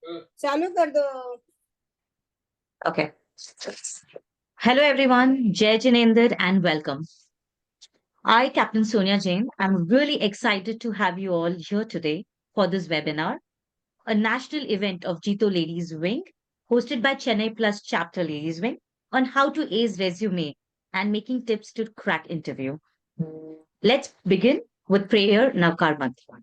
चालू कर दो. Okay. Hello, everyone. Jai Jinendra and welcome. I, Captain Sonia Jain, am really excited to have you all here today for this webinar, a national event of Jito Ladies Wing, hosted by Chennai Plus Chapter Ladies Wing, on how to ace resume and making tips to crack interview. Let's begin with prayer Navkar Mantra.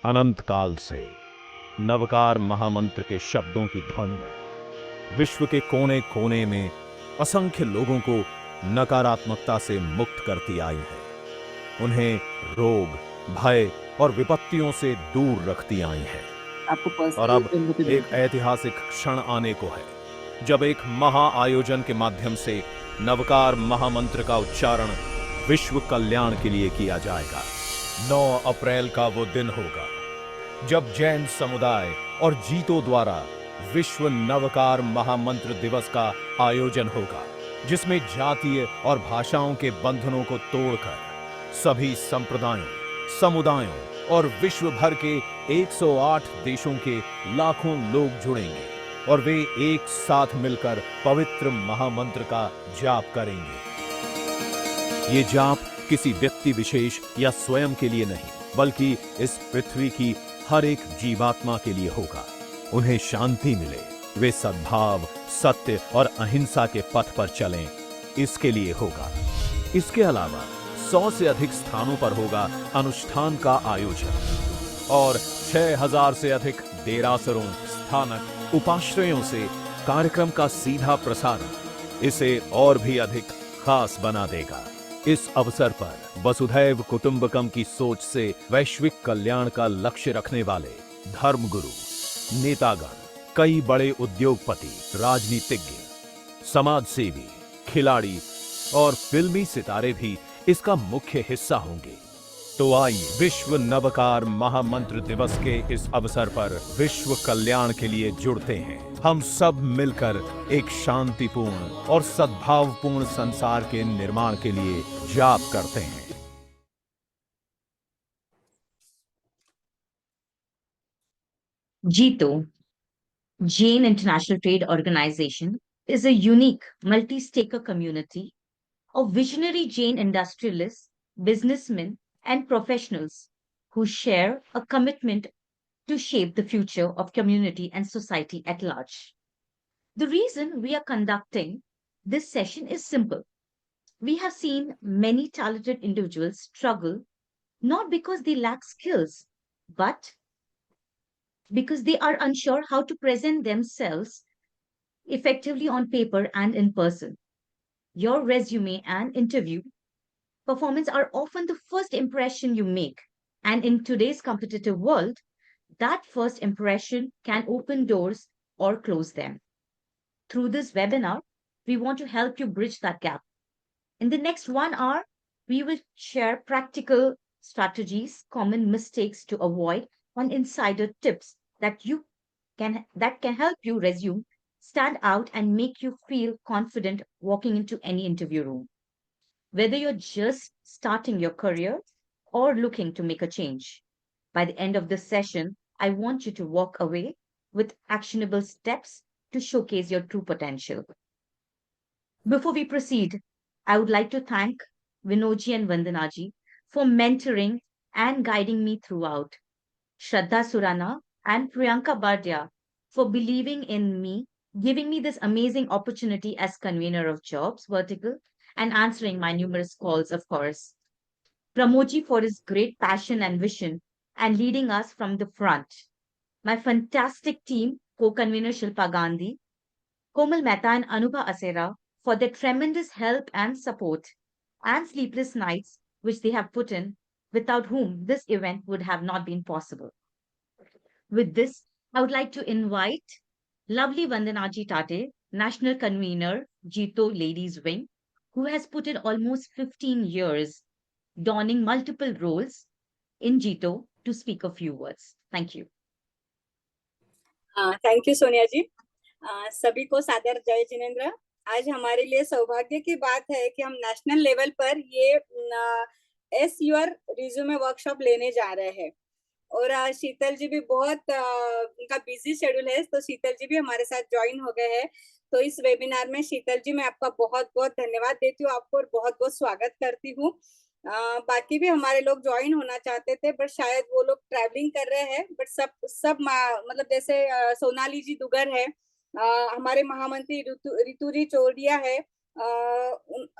अनंत काल से नवकार महामंत्र के शब्दों की ध्वनि विश्व के कोने कोने में असंख्य लोगों को नकारात्मकता से मुक्त करती आई है, उन्हें रोग, भय और विपत्तियों से दूर रखती आई है। और अब एक ऐतिहासिक क्षण आने को है, जब एक महा आयोजन के माध्यम से नवकार महामंत्र का उच्चारण विश्व कल्याण के लिए किया जाएगा। 9 अप्रैल का वो दिन होगा जब जैन समुदाय और जीतो द्वारा विश्व नवकार महामंत्र दिवस का आयोजन होगा, जिसमें जातीय और भाषाओं के बंधनों को तोड़कर सभी संप्रदायों, समुदायों और विश्व भर के 108 देशों के लाखों लोग जुड़ेंगे और वे एक साथ मिलकर पवित्र महामंत्र का जाप करेंगे। ये जाप किसी व्यक्ति विशेष या स्वयं के लिए नहीं, बल्कि इस पृथ्वी की हर एक जीवात्मा के लिए होगा। उन्हें शांति मिले, वे सद्भाव, सत्य और अहिंसा के पथ पर चलें, इसके लिए होगा। इसके अलावा 100 से अधिक स्थानों पर होगा अनुष्ठान का आयोजन और 6000 से अधिक देरासरों, स्थानक, उपाश्रयों से कार्यक्रम का सीधा प्रसारण इसे और भी अधिक खास बना देगा। इस अवसर पर वसुधैव कुटुंबकम की सोच से वैश्विक कल्याण का लक्ष्य रखने वाले धर्मगुरु, नेतागण, कई बड़े उद्योगपति, राजनीतिज्ञ, समाजसेवी, खिलाड़ी और फिल्मी सितारे भी इसका मुख्य हिस्सा होंगे। तो आइए विश्व नवकार महामंत्र दिवस के इस अवसर पर विश्व कल्याण के लिए जुड़ते हैं। हम सब मिलकर एक शांतिपूर्ण और सद्भावपूर्ण संसार के निर्माण के लिए जाप करते हैं। Jito, Jain International Trade Organization, is a unique multi-staker community of visionary Jain industrialists, businessmen, and professionals who share a commitment to shape the future of community and society at large. The reason we are conducting this session is simple. We have seen many talented individuals struggle not because they lack skills, but because they are unsure how to present themselves effectively on paper and in person. Your resume and interview performance are often the first impression you make. And in today's competitive world, that first impression can open doors or close them. Through this webinar, we want to help you bridge that gap. In the next 1 hour, we will share practical strategies, common mistakes to avoid, and insider tips that can help you resume, stand out, and make you feel confident walking into any interview room. Whether you're just starting your career or looking to make a change. By the end of this session, I want you to walk away with actionable steps to showcase your true potential. Before we proceed, I would like to thank Vinoji and Vandanaji for mentoring and guiding me throughout. Shraddha Surana and Priyanka Bardia for believing in me, giving me this amazing opportunity as convener of jobs vertical and answering my numerous calls, of course. Pramoji for his great passion and vision and leading us from the front. My fantastic team, co-convener Shilpa Gandhi, Komal Mehta and Anubha Asera for their tremendous help and support. and sleepless nights which they have put in, without whom this event would have not been possible. With this, I would like to invite lovely Vandanaji Tate, National Convener, Jito Ladies Wing, who has put in almost 15 years donning multiple roles in Jito to speak a few words. Thank you. Thank you Sonia ji. सभी को सादर जय जिनेन्द्र। आज हमारे लिए सौभाग्य की बात है कि हम नेशनल लेवल पर ये एस यूर रिज्यूमे वर्कशॉप लेने जा रहे हैं। और शीतल जी भी बहुत उनका बिजी शेड्यूल है, तो शीतल जी भी हमारे साथ ज्वाइन हो गए हैं। तो इस वेबिनार में शीतल जी मैं आपका बहुत बहुत धन्यवाद देती हूँ आपको, और बहुत बहुत स्वागत करती हूँ। बाकी भी हमारे लोग ज्वाइन होना चाहते थे, बट शायद वो लोग ट्रैवलिंग कर रहे हैं। बट सब मतलब जैसे सोनाली जी दुगर है, हमारे महामंत्री ऋतु जी चौड़िया है,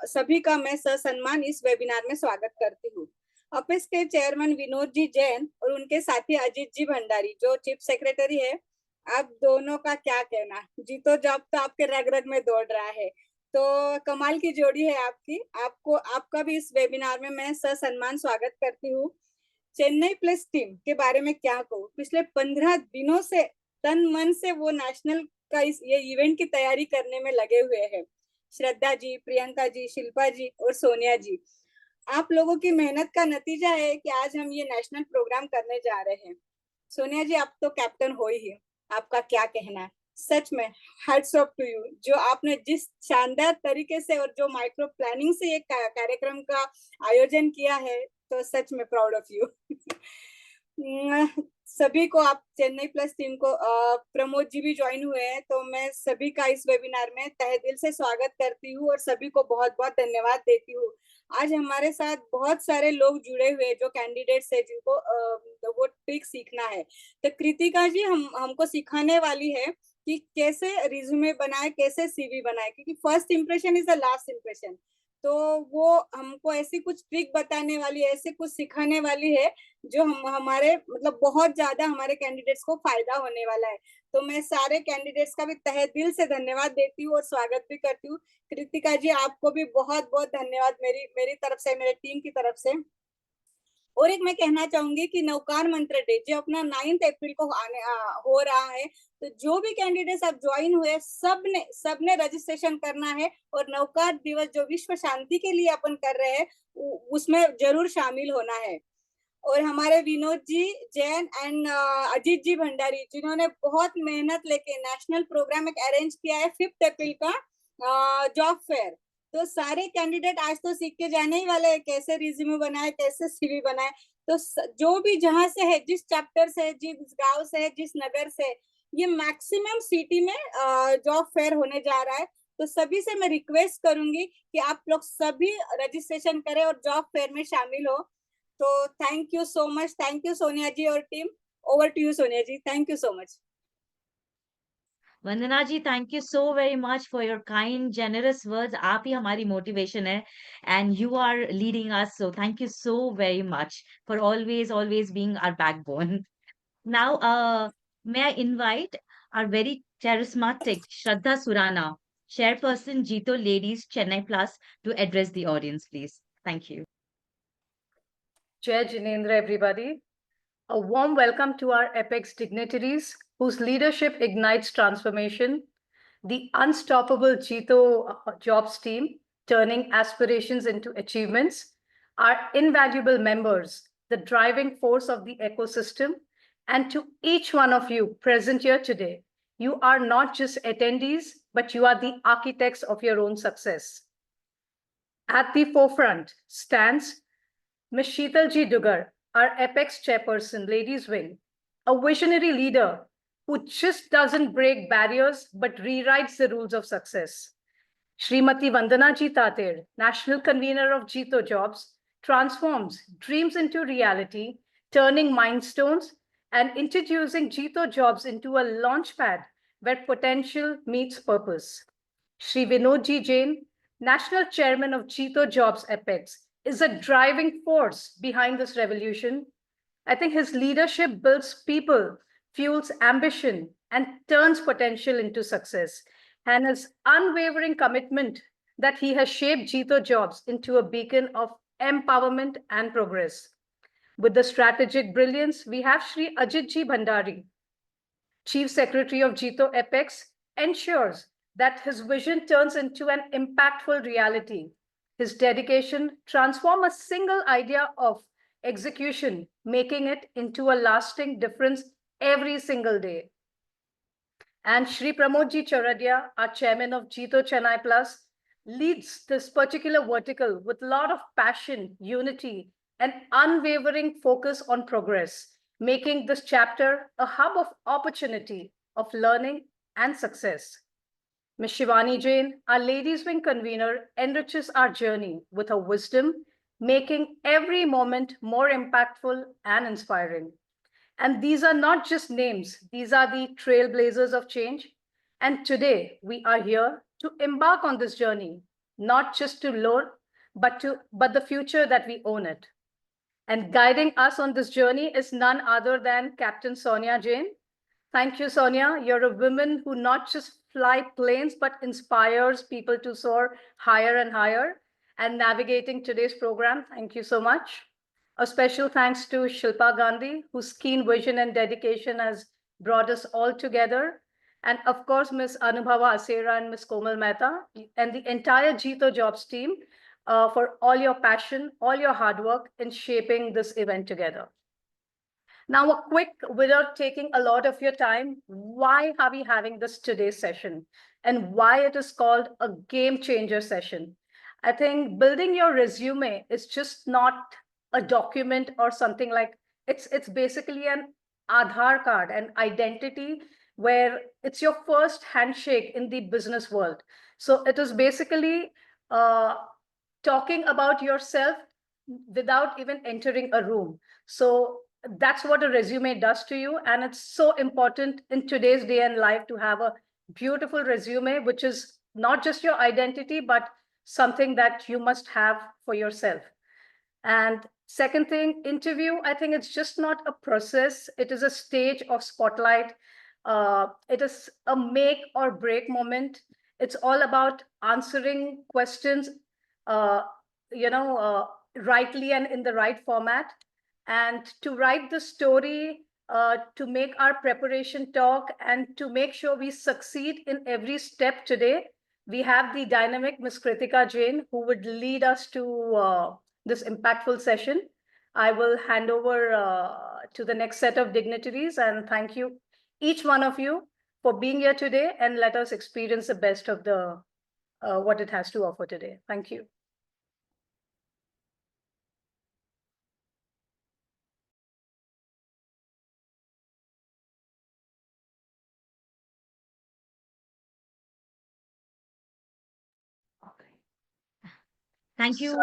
सभी का मैं ससम्मान इस वेबिनार में स्वागत करती हूँ। ऑफिस के चेयरमैन विनोद जी जैन और उनके साथी अजीत जी भंडारी जो चीफ सेक्रेटरी है, आप दोनों का क्या कहना। जीतो जॉब तो आपके रग रग में दौड़ रहा है, तो कमाल की जोड़ी है आपकी। आपका भी इस वेबिनार में मैं ससम्मान स्वागत करती हूँ। चेन्नई प्लस टीम के बारे में क्या कहूँ, पिछले 15 दिनों से तन मन से वो नेशनल का ये इवेंट की तैयारी करने में लगे हुए हैं। श्रद्धा जी, प्रियंका जी, शिल्पा जी और सोनिया जी, आप लोगों की मेहनत का नतीजा है कि आज हम ये नेशनल प्रोग्राम करने जा रहे हैं। सोनिया जी, आप तो कैप्टन हो ही, आपका क्या कहना है। सच में हैट्स ऑफ टू यू, जो आपने जिस शानदार तरीके से और जो माइक्रो प्लानिंग से ये कार्यक्रम का आयोजन किया है, तो सच में प्राउड ऑफ यू। सभी को, आप चेन्नई प्लस टीम को, प्रमोद जी भी ज्वाइन हुए हैं, तो मैं सभी का इस वेबिनार में तहे दिल से स्वागत करती हूँ और सभी को बहुत बहुत धन्यवाद देती हूँ। आज हमारे साथ बहुत सारे लोग जुड़े हुए जो कैंडिडेट्स है, जिनको वो ट्रिक सीखना है। तो कृतिका जी हमको सिखाने वाली है कि कैसे रिज्यूमे बनाए, कैसे सीवी बनाए, क्योंकि first impression is the last impression. तो वो हमको ऐसी कुछ ट्रिक बताने वाली है, ऐसे कुछ सिखाने वाली है जो हमारे मतलब बहुत ज्यादा हमारे कैंडिडेट्स को फायदा होने वाला है। तो मैं सारे कैंडिडेट्स का भी तहे दिल से धन्यवाद देती हूँ और स्वागत भी करती हूँ। कृतिका जी, आपको भी बहुत बहुत धन्यवाद मेरी तरफ से, मेरे टीम की तरफ से। और एक मैं कहना चाहूंगी कि नवकार मंत्र डे जो अपना 9 अप्रैल को हो रहा है, तो जो भी कैंडिडेट्स आप ज्वाइन हुए सबने रजिस्ट्रेशन करना है, और नवकार दिवस जो विश्व शांति के लिए अपन कर रहे हैं उसमें जरूर शामिल होना है। और हमारे विनोद जी जैन एंड अजीत जी भंडारी, जिन्होंने बहुत मेहनत लेके नेशनल प्रोग्राम एक अरेंज किया है 5 अप्रैल का जॉब फेयर। तो सारे कैंडिडेट आज तो सीख के जाने ही वाले हैं कैसे रिज्यूमे बनाए, कैसे सीवी बनाए। तो जो भी जहां से है, जिस चैप्टर से, जिस गांव से है, जिस नगर से, ये मैक्सिमम सिटी में जॉब फेयर होने जा रहा है। तो सभी से मैं रिक्वेस्ट करूंगी कि आप लोग सभी रजिस्ट्रेशन करें और जॉब फेयर में शामिल हो। तो thank you so much, thank you Sonia ji और टीम। Over to you Sonia ji, thank you so much. Vandana ji, thank you so very much for your kind generous words. आप ही हमारी मोटिवेशन है and you are leading us, so thank you so very much for always being our backbone. Now may I invite our very charismatic Shraddha Surana, chairperson Jito Ladies Chennai Plus, to address the audience, please. Thank you. Jai Jinendra, everybody. A warm welcome to our apex dignitaries whose leadership ignites transformation, the unstoppable Jito Jobs team, turning aspirations into achievements, our invaluable members, the driving force of the ecosystem, and to each one of you present here today. You are not just attendees, but you are the architects of your own success. At the forefront stands Ms. Sheetal Ji Dugar, our Apex Chairperson, Ladies Wing, a visionary leader who just doesn't break barriers but rewrites the rules of success. Srimati Vandana Ji Tatir, National Convener of Jito Jobs, transforms dreams into reality, turning milestones and introducing Jito Jobs into a launchpad where potential meets purpose. Shri Vinod Ji Jain, National Chairman of Jito Jobs Apex, is a driving force behind this revolution. I think his leadership builds people, fuels ambition, and turns potential into success. And his unwavering commitment that he has shaped Jito Jobs into a beacon of empowerment and progress. With the strategic brilliance, we have Shri Ajit Ji Bhandari, Chief Secretary of Jito Apex, ensures that his vision turns into an impactful reality. His dedication transforms a single idea of execution, making it into a lasting difference every single day. And Shri Pramodji Charadia, our chairman of Jito Chennai Plus, leads this particular vertical with a lot of passion, unity, and unwavering focus on progress, making this chapter a hub of opportunity, of learning and success. Ms. Shivani Jain, our Ladies Wing convener, enriches our journey with her wisdom, making every moment more impactful and inspiring. And these are not just names, these are the trailblazers of change. And today we are here to embark on this journey, not just to learn, but the future that we own it. And guiding us on this journey is none other than Captain Sonia Jain. Thank you, Sonia. You're a woman who not just fly planes, but inspires people to soar higher and higher. And navigating today's program, thank you so much. A special thanks to Shilpa Gandhi, whose keen vision and dedication has brought us all together. And of course, Ms. Anubhava Asera and Ms. Komal Mehta, and the entire Jito Jobs team for all your passion, all your hard work in shaping this event together. Now, a quick, without taking a lot of your time, why are we having this today's session and why it is called a game changer session? I think building your resume is just not a document or something like it's basically an Aadhaar card, an identity where it's your first handshake in the business world. So it is basically talking about yourself without even entering a room. So that's what a resume does to you. And it's so important in today's day and life to have a beautiful resume, which is not just your identity, but something that you must have for yourself. And second thing, interview, I think it's just not a process. It is a stage of spotlight. It is a make or break moment. It's all about answering questions, rightly and in the right format. And to write the story, to make our preparation talk, and to make sure we succeed in every step today, we have the dynamic Ms. Krithika Jain, who would lead us to this impactful session. I will hand over to the next set of dignitaries, and thank you, each one of you, for being here today, and let us experience the best of the what it has to offer today. Thank you. Thank you,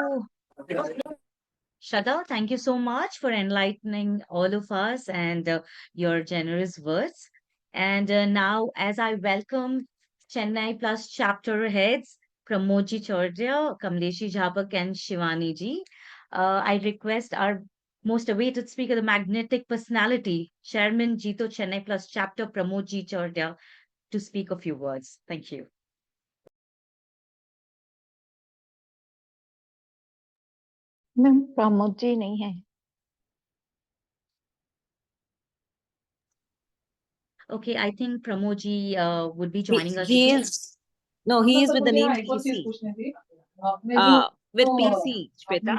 Shada. Thank you so much for enlightening all of us and your generous words. And now, as I welcome Chennai Plus chapter heads, Pramodji Chaudhary, Kamleshi Jhapak, and Shivani ji, I request our most awaited speaker, the magnetic personality, Chairman Jito Chennai Plus chapter, Pramodji Chaudhary, to speak a few words. Thank you. Ma'am Pramod ji नहीं है. Okay, I think Pramodji would be joining us. He is he is with the name PC. With PC, Shweta.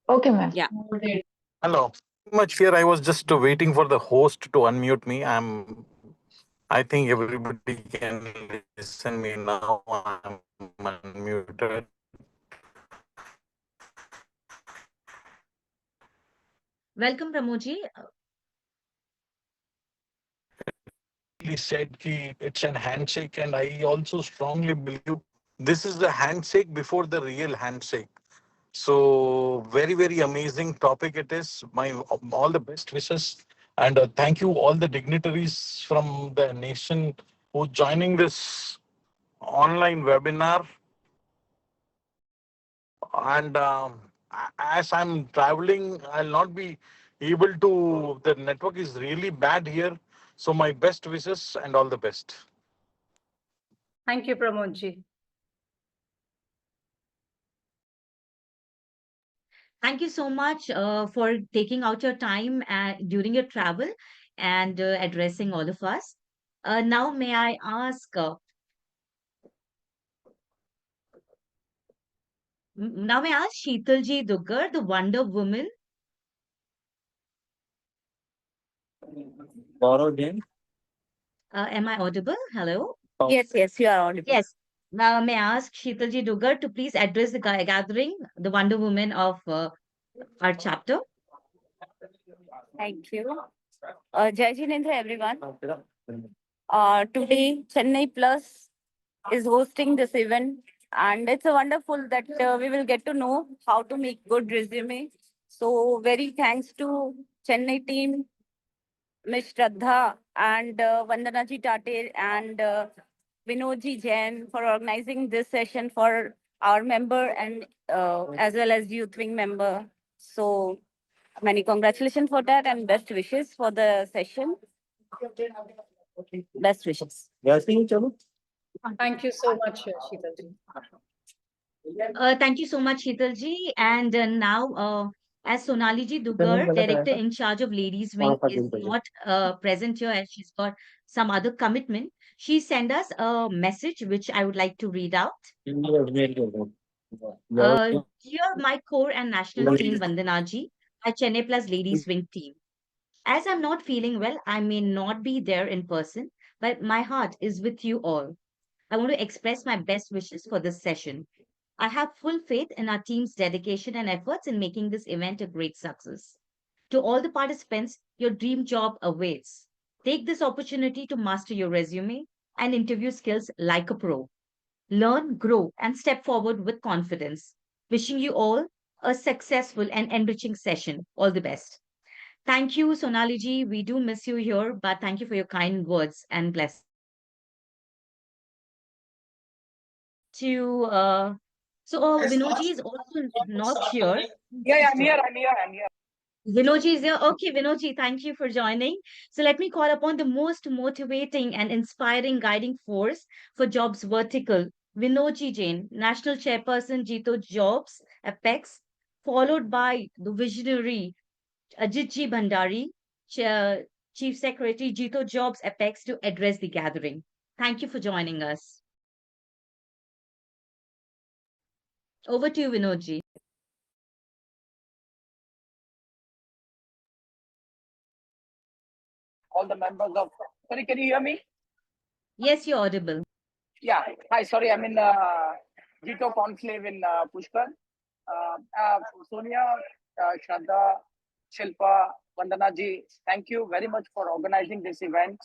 Okay, ma'am. Yeah. Hello. Much here. I was just waiting for the host to unmute me. I think everybody can listen me now. I'm unmuted. Welcome, Pramodji. He said it's an handshake, and I also strongly believe this is the handshake before the real handshake. So very, very amazing topic it is. My all the best wishes, and thank you all the dignitaries from the nation who joining this online webinar. And as I'm traveling, I'll not be able to. The network is really bad here. So my best wishes and all the best. Thank you, Pramodji. Thank you so much for taking out your time during your travel and addressing all of us. Now, may I ask? Now, may I ask Sheetalji Duggar, the Wonder Woman? Am I audible? Hello? Yes, yes, you are audible. Yes. Now, may I ask Sheetalji Duggar to please address the gathering, the Wonder Woman of our chapter? Thank you. Jai Jinendra, everyone. Today, Chennai Plus is hosting this event, and it's a wonderful that we will get to know how to make good resume. So, very thanks to Chennai team, Ms. Shraddha and Vandana ji Tate and Vinodji Jain for organizing this session for our member and as well as youth wing member. So many congratulations for that and best wishes for the session. Best wishes. Thank you so much, Sheetalji. Thank you so much, Sheetalji. And now, as Sonaliji Duggar, Director in charge of Ladies Wing, is not present here as she's got some other commitment, she sent us a message which I would like to read out. Dear my core and national team, Vandanaji, my Chennai Plus Ladies Wing team. As I'm not feeling well, I may not be there in person, but my heart is with you all. I want to express my best wishes for this session. I have full faith in our team's dedication and efforts in making this event a great success. To all the participants, your dream job awaits. Take this opportunity to master your resume and interview skills like a pro. Learn, grow, and step forward with confidence. Wishing you all a successful and enriching session. All the best. Thank you, Sonali ji. We do miss you here, but thank you for your kind words and blessings. To Vinodji is also not here. Yeah, I'm here. I'm here. Vinodji is here. Okay, Vinodji, thank you for joining. So let me call upon the most motivating and inspiring guiding force for Jobs Vertical, Vinodji Jain, National Chairperson, Jito Jobs, Apex, followed by the visionary Ajitji Bhandari, Chief Secretary, Jito Jobs, Apex, to address the gathering. Thank you for joining us. Over to you, Vinodji. All the members of. Sorry, can you hear me? Yes, you're audible. Yeah. Hi. Sorry, I'm in Jito Conclave in Pushkar. Sonia, Shraddha, Shilpa, Vandana ji, thank you very much for organizing this event.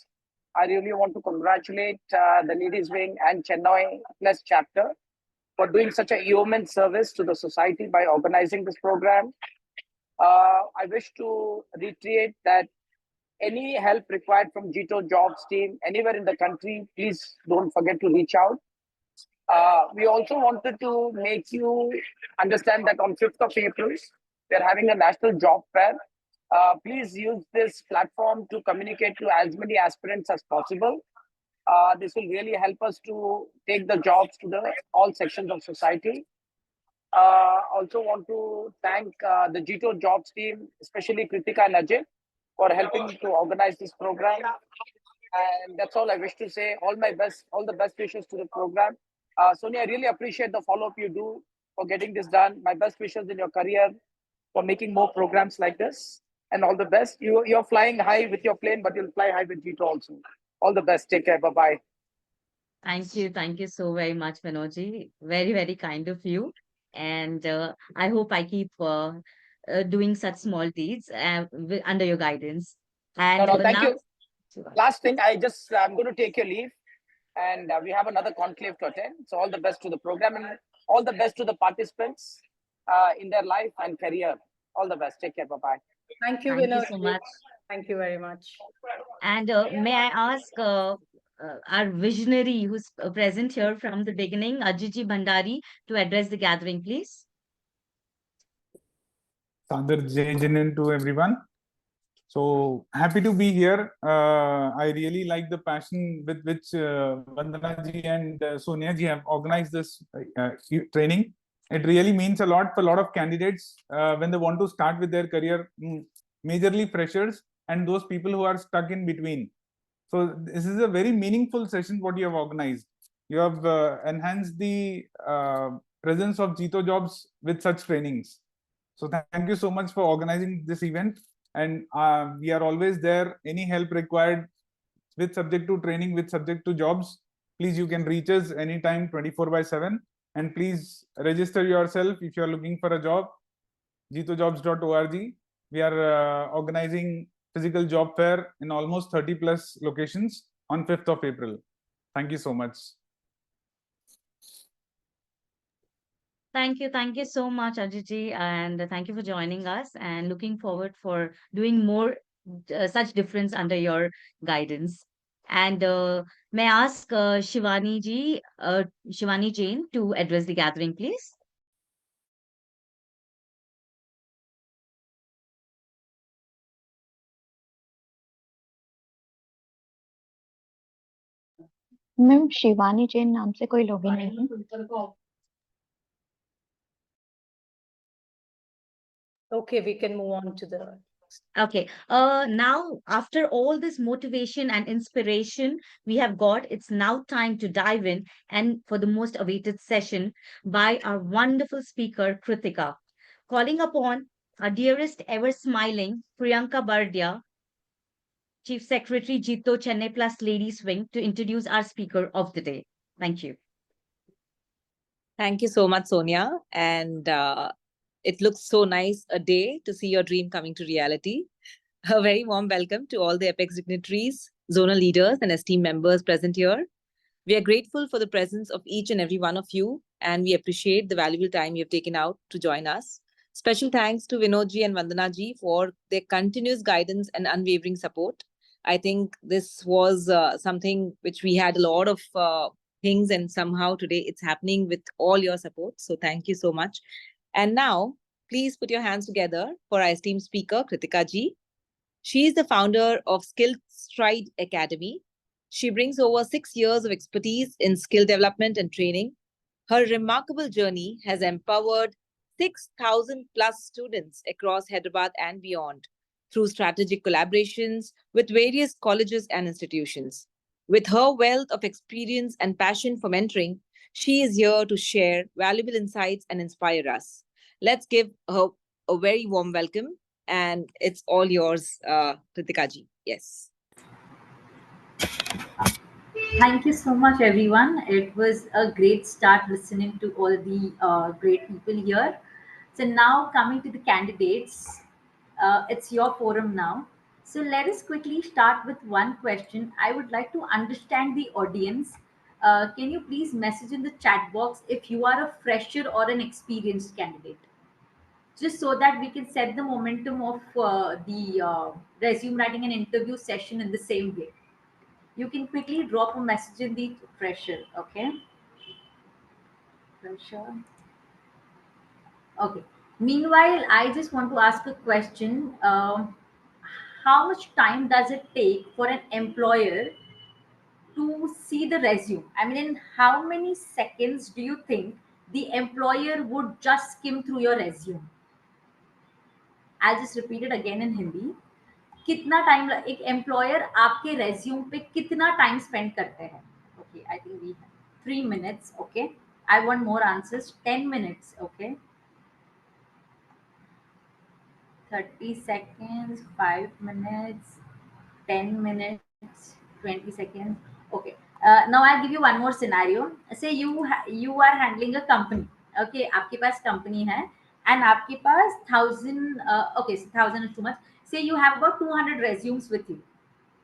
I really want to congratulate the Ladies Wing and Chennai Plus chapter for doing such a yeoman service to the society by organizing this program. I wish to reiterate that any help required from Jito Jobs team anywhere in the country, please don't forget to reach out. We also wanted to make you understand that on 5th of April, we're having a national job fair. Please use this platform to communicate to as many aspirants as possible. This will really help us to take the jobs to the all sections of society. Also want to thank the Jito Jobs team, especially Krithika and Ajay, for helping to organize this program. And that's all I wish to say. All the best wishes to the program. Sonia, I really appreciate the follow-up you do for getting this done. My best wishes in your career for making more programs like this. And all the best. You're flying high with your plane, but you'll fly high with Jito also. All the best. Take care. Bye-bye. Thank you. Thank you so very much, Vinodji. Very, very kind of you. And I hope I keep doing such small deeds under your guidance. And No, thank now, you. Last thing, I'm going to take your leave, and we have another conclave to attend. So all the best to the program and all the best to the participants in their life and career. All the best. Take care. Bye-bye. Thank you, thank you Vinodji. so much. Thank you very much. And may I ask our visionary who's present here from the beginning, Ajiji Bhandari, to address the gathering, please? Sadar Jai Jain to everyone. So happy to be here. I really like the passion with which Vandana ji and Sonia ji have organized this training. It really means a lot for a lot of candidates when they want to start with their career, majorly freshers and those people who are stuck in between. So this is a very meaningful session what you have organized. You have enhanced the presence of Jito Jobs with such trainings. So thank you so much for organizing this event. And we are always there. Any help required with subject to training, with subject to jobs, please you can reach us anytime 24/7. And please register yourself if you are looking for a job. jitojobs.org. We are organizing physical job fair in almost 30 plus locations on 5th of April. Thank you so much. Thank you so much, Ajit, and thank you for joining us. And looking forward for doing more such difference under your guidance. And may I ask Shivani Jain to address the gathering, please? Ma'am Shivani Jain नाम से कोई login नहीं है। Okay, we can move on to the. Okay. Now, after all this motivation and inspiration we have got, it's now time to dive in and for the most awaited session by our wonderful speaker, Krithika, calling upon our dearest ever smiling Priyanka Bardia, Chief Secretary Jito Chennai Plus Ladies Wing, to introduce our speaker of the day. Thank you. Thank you so much, Sonia. And it looks so nice a day to see your dream coming to reality. A very warm welcome to all the Apex dignitaries, zonal leaders, and esteemed members present here. We are grateful for the presence of each and every one of you, and we appreciate the valuable time you have taken out to join us. Special thanks to Vinodji and Vandanaji for their continuous guidance and unwavering support. I think this was something which we had a lot of things, and somehow today it's happening with all your support. So thank you so much. And now, please put your hands together for our esteemed speaker, Krithika Ji. She is the founder of Skill Stride Academy. She brings over 6 years of expertise in skill development and training. Her remarkable journey has empowered 6,000 plus students across Hyderabad and beyond through strategic collaborations with various colleges and institutions. With her wealth of experience and passion for mentoring, she is here to share valuable insights and inspire us. Let's give her a very warm welcome, and it's all yours, Krithika ji. Yes. Thank you so much, everyone. It was a great start listening to all the great people here. So now coming to the candidates, it's your forum now. So let us quickly start with one question. I would like to understand the audience. Can you please message in the chat box if you are a fresher or an experienced candidate? Just so that we can set the momentum of the resume writing and interview session in the same way. You can quickly drop a message in the fresher, okay? Fresher. Okay. Meanwhile, I just want to ask a question. How much time does it take for an employer to see the resume? I mean, in how many seconds do you think the employer would just skim through your resume? I'll just repeat it again in Hindi. कितना time एक employer आपके resume पे कितना time spend करते हैं? Okay, I think we have 3 minutes. Okay, I want more answers. 10 minutes. Okay, 30 seconds, 5 minutes, 10 minutes, 20 seconds. Okay. Now I'll give you one more scenario. Say you are handling a company. Okay, आपके पास company है and आपके पास 1000 okay, 1000 is too much. Say you have about 200 resumes with you.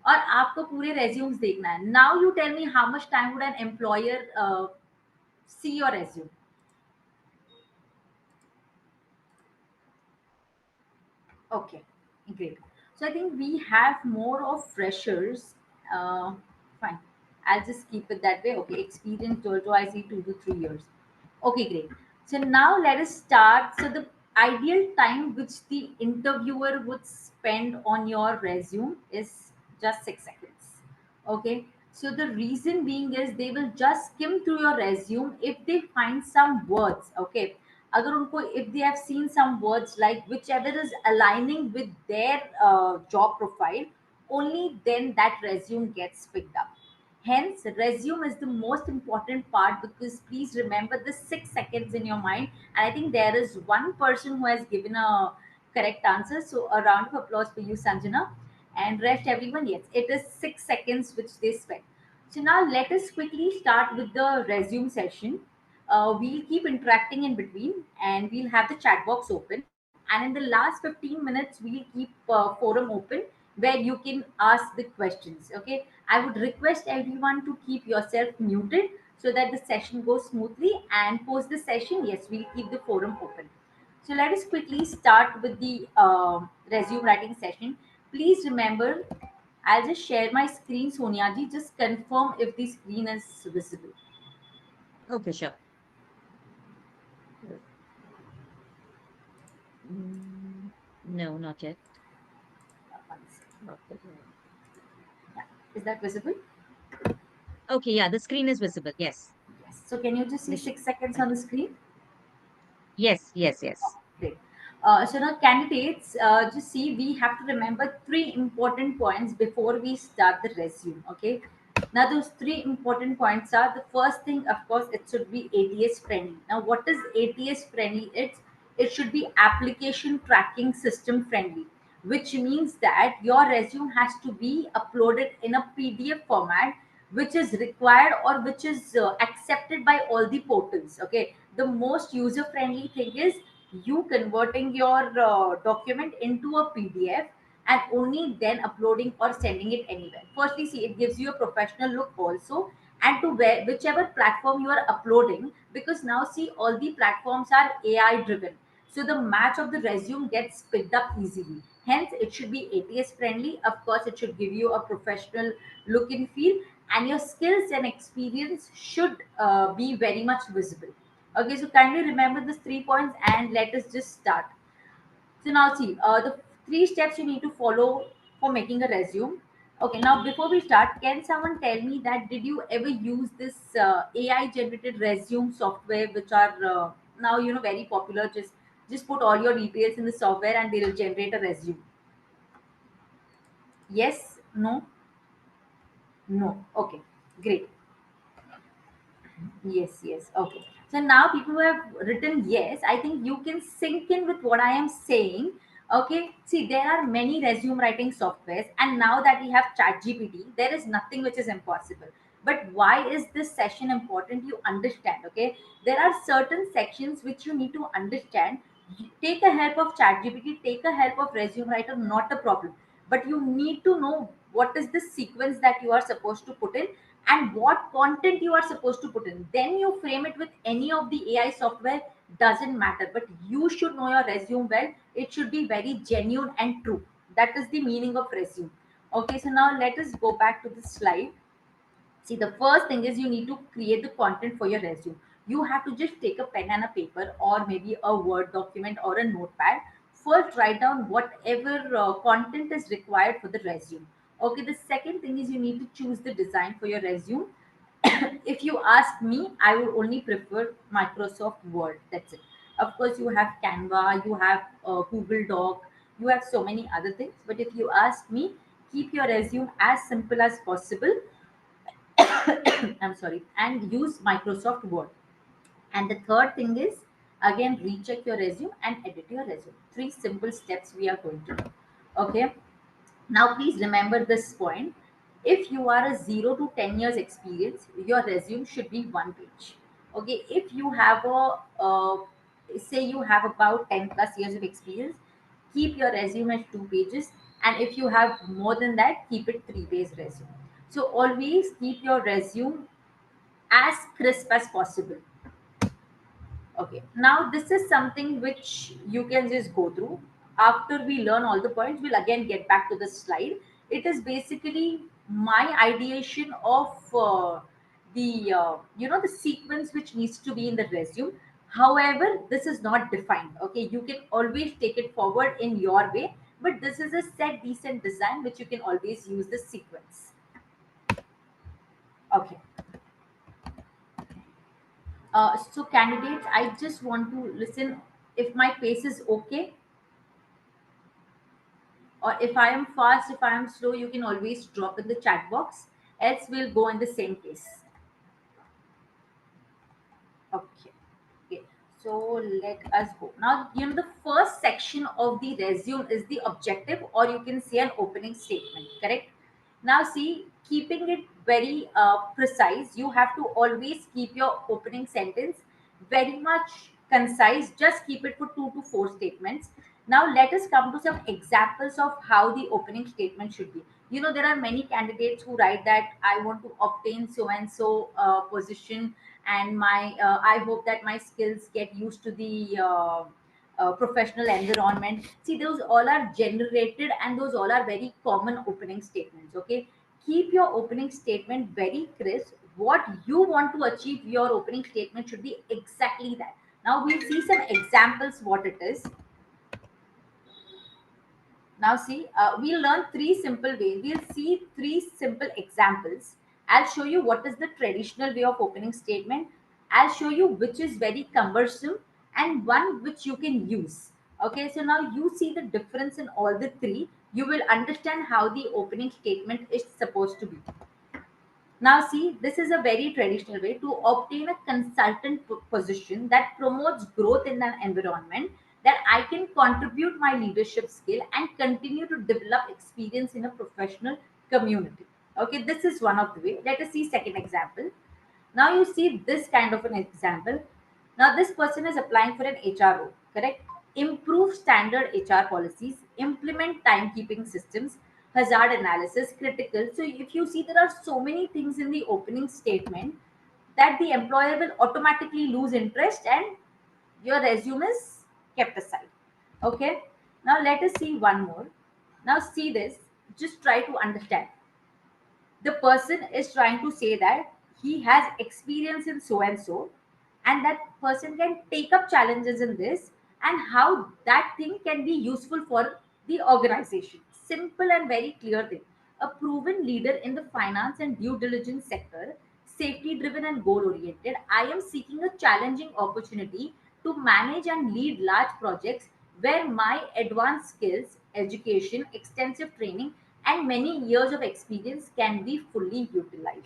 और आपको पूरे resumes देखना है. Now you tell me how much time would an employer see your resume? Okay, great. So I think we have more of freshers. Fine. I'll just keep it that way. Okay, experience total I see 2 to 3 years. Okay, great. So now let us start. So the ideal time which the interviewer would spend on your resume is just 6 seconds. Okay, so the reason being is they will just skim through your resume if they find some words. Okay, agar unko, if they have seen some words like whichever is aligning with their job profile, only then that resume gets picked up. Hence, resume is the most important part, because please remember the 6 seconds in your mind. And I think there is one person who has given a correct answer. So a round of applause for you, Sanjana. And rest everyone, yes, it is 6 seconds which they spend. So now let us quickly start with the resume session. We'll keep interacting in between, and we'll have the chat box open. And in the last 15 minutes, we'll keep forum open where you can ask the questions. Okay, I would request everyone to keep yourself muted so that the session goes smoothly. And post the session, yes, we'll keep the forum open. So let us quickly start with the resume writing session. Please remember, I'll just share my screen, Sonia ji. Just confirm if the screen is visible. Okay, sure. No, not yet. Yeah. Is that visible? Okay, yeah, the screen is visible. Yes. Yes. So can you just see 6 seconds on the screen? Yes, yes, yes. Great. So now candidates, just see, we have to remember three important points before we start the resume. Okay. Now those three important points are: the first thing, of course, it should be ATS friendly. Now, what is ATS friendly? It should be application tracking system friendly, which means that your resume has to be uploaded in a PDF format, which is required or which is accepted by all the portals. Okay, the most user friendly thing is you converting your document into a PDF and only then uploading or sending it anywhere. Firstly, see, it gives you a professional look also, and to where whichever platform you are uploading, because now see, all the platforms are AI driven, so the match of the resume gets picked up easily. Hence, it should be ATS friendly. Of course, it should give you a professional look and feel, and your skills and experience should be very much visible. Okay, so kindly remember these 3 points and let us just start. So now see, the three steps you need to follow for making a resume. Okay, now before we start, can someone tell me that did you ever use this AI generated resume software, which are now very popular? Just put all your details in the software and they'll generate a resume. Yes, no, no. Okay, great. Yes, yes. Okay. So now people who have written yes, I think you can sink in with what I am saying. Okay. See, there are many resume writing softwares, and now that we have ChatGPT, there is nothing which is impossible. But why is this session important? You understand, okay? There are certain sections which you need to understand. Take a help of ChatGPT, take a help of resume writer, not a problem. But you need to know what is the sequence that you are supposed to put in and what content you are supposed to put in. Then you frame it with any of the AI software, doesn't matter. But you should know your resume well. It should be very genuine and true. That is the meaning of resume. Okay, so now let us go back to the slide. See, the first thing is you need to create the content for your resume. You have to just take a pen and a paper, or maybe a Word document or a notepad. First, write down whatever content is required for the resume. Okay, the second thing is you need to choose the design for your resume. If you ask me, I would only prefer Microsoft Word. That's it. Of course, you have Canva, you have Google Doc, you have so many other things. But if you ask me, keep your resume as simple as possible. I'm sorry, and use Microsoft Word. And the third thing is, again, recheck your resume and edit your resume. Three simple steps we are going to do. Okay. Now, please remember this point. If you are a 0 to 10 years experience, your resume should be one page. Okay. If you have say you have about 10 plus years of experience, keep your resume at 2 pages. And if you have more than that, keep it 3 page resume. So always keep your resume as crisp as possible. Okay, now this is something which you can just go through. After we learn all the points, we'll again get back to the slide. It is basically my ideation of the the sequence which needs to be in the resume. However, this is not defined. Okay, you can always take it forward in your way, but this is a set decent design which you can always use the sequence. Okay. So candidates, I just want to listen if my pace is okay, or if I am fast, if I am slow, you can always drop in the chat box, else we'll go in the same pace. Okay. Okay. So let us go. Now, the first section of the resume is the objective, or you can say an opening statement, correct? Now, see, keeping it very precise, you have to always keep your opening sentence very much concise. Just keep it for 2 to 4 statements. Now, let us come to some examples of how the opening statement should be. There are many candidates who write that I want to obtain so and so position, and my I hope that my skills get used to the professional environment. See, those all are generated, and those all are very common opening statements. Okay, keep your opening statement very crisp. What you want to achieve, your opening statement should be exactly that. Now we'll see some examples what it is. Now see, we'll learn 3 simple ways. We'll see 3 simple examples. I'll show you what is the traditional way of opening statement. I'll show you which is very cumbersome, and one which you can use. Okay, so now you see the difference in all the 3. You will understand how the opening statement is supposed to be. Now, see, this is a very traditional way to obtain a consultant position that promotes growth in an environment, that I can contribute my leadership skill and continue to develop experience in a professional community. Okay, this is one of the way. Let us see second example. Now you see this kind of an example. Now this person is applying for an HR role, correct? Improve standard HR policies, implement timekeeping systems, hazard analysis, critical. So if you see, there are so many things in the opening statement that the employer will automatically lose interest, and your resume is kept aside. Okay. Now let us see one more. Now see this. Just try to understand. The person is trying to say that he has experience in so and so, and that person can take up challenges in this, and how that thing can be useful for the organization. Simple and very clear thing. A proven leader in the finance and due diligence sector, safety driven and goal oriented, I am seeking a challenging opportunity to manage and lead large projects where my advanced skills, education, extensive training, and many years of experience can be fully utilized.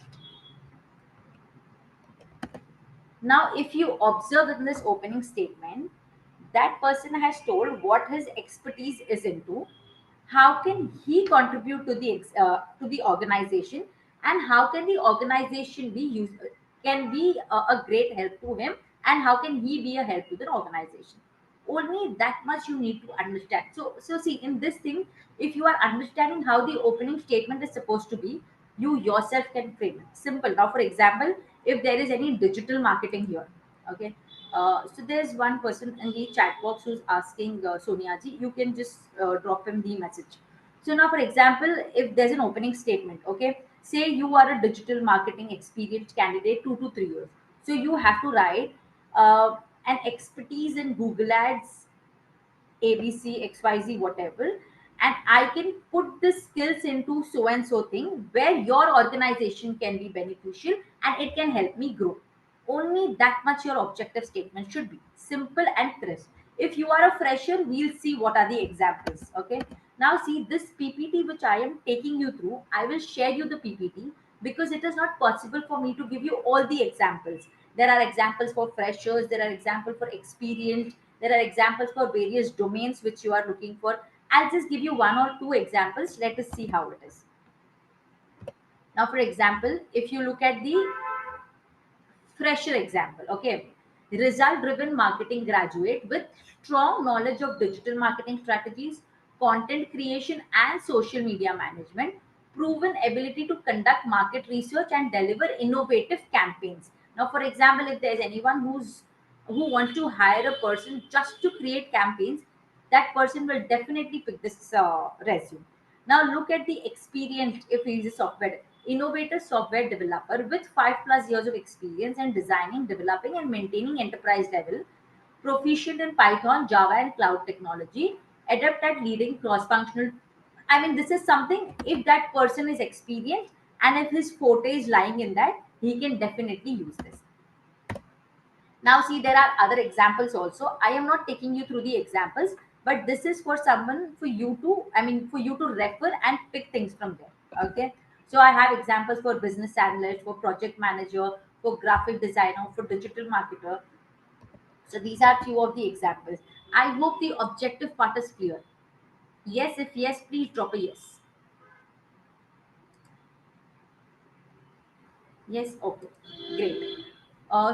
Now, if you observe in this opening statement, that person has told what his expertise is into, how can he contribute to the organization, and how can the organization be used, can be a great help to him, and how can he be a help to the organization. Only that much you need to understand. So see, in this thing, if you are understanding how the opening statement is supposed to be, you yourself can frame it simple. Now for example, if there is any digital marketing here, okay, so there's one person in the chat box who's asking, Sonia ji, you can just drop him the message. So now, for example, if there's an opening statement, okay, say you are a digital marketing experienced candidate, 2 to 3 years. So you have to write an expertise in Google Ads, ABC, XYZ, whatever, and I can put the skills into so and so thing where your organization can be beneficial and it can help me grow. Only that much your objective statement should be simple and crisp. If you are a fresher, we'll see what are the examples. Okay. Now, see this PPT which I am taking you through, I will share you the PPT because it is not possible for me to give you all the examples. There are examples for freshers, there are examples for experienced, there are examples for various domains which you are looking for. I'll just give you 1 or 2 examples. Let us see how it is. Now, for example, if you look at the fresher example, okay, result driven marketing graduate with strong knowledge of digital marketing strategies, content creation, and social media management, proven ability to conduct market research and deliver innovative campaigns. Now for example, if there's anyone who wants to hire a person just to create campaigns, that person will definitely pick this resume. Now look at the experience. If he is a software innovator, software developer with 5+ years of experience in designing, developing, and maintaining enterprise level proficient in Python, Java, and cloud technology, adept at leading cross-functional. I mean, this is something, if that person is experienced and if his forte is lying in that, he can definitely use this. Now, see, there are other examples also. I am not taking you through the examples, but this is for someone, for you to, I mean, for you to refer and pick things from there. Okay. So I have examples for business analyst, for project manager, for graphic designer, for digital marketer. So these are few of the examples. I hope the objective part is clear. Yes, if yes, please drop a yes. Yes, okay, great.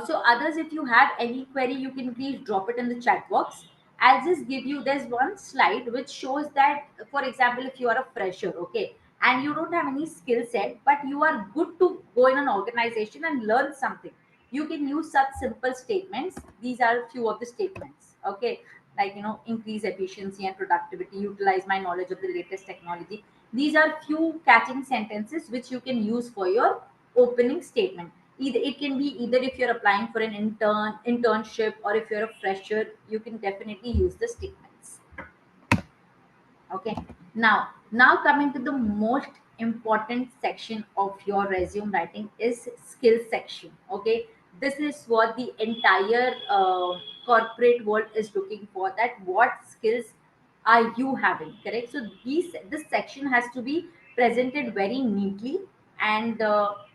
So others, if you have any query, you can please drop it in the chat box. I'll just give you, there's one slide which shows that, for example, if you are a fresher, okay, and you don't have any skill set, but you are good to go in an organization and learn something. You can use such simple statements. These are few of the statements, okay, like, increase efficiency and productivity, utilize my knowledge of the latest technology. These are few catching sentences which you can use for your opening statement. Either it can be, either if you're applying for an internship, or if you're a fresher, you can definitely use the statements. Okay. Now coming to the most important section of your resume writing is skill section. Okay, this is what the entire corporate world is looking for, that what skills are you having, correct? So this section has to be presented very neatly, and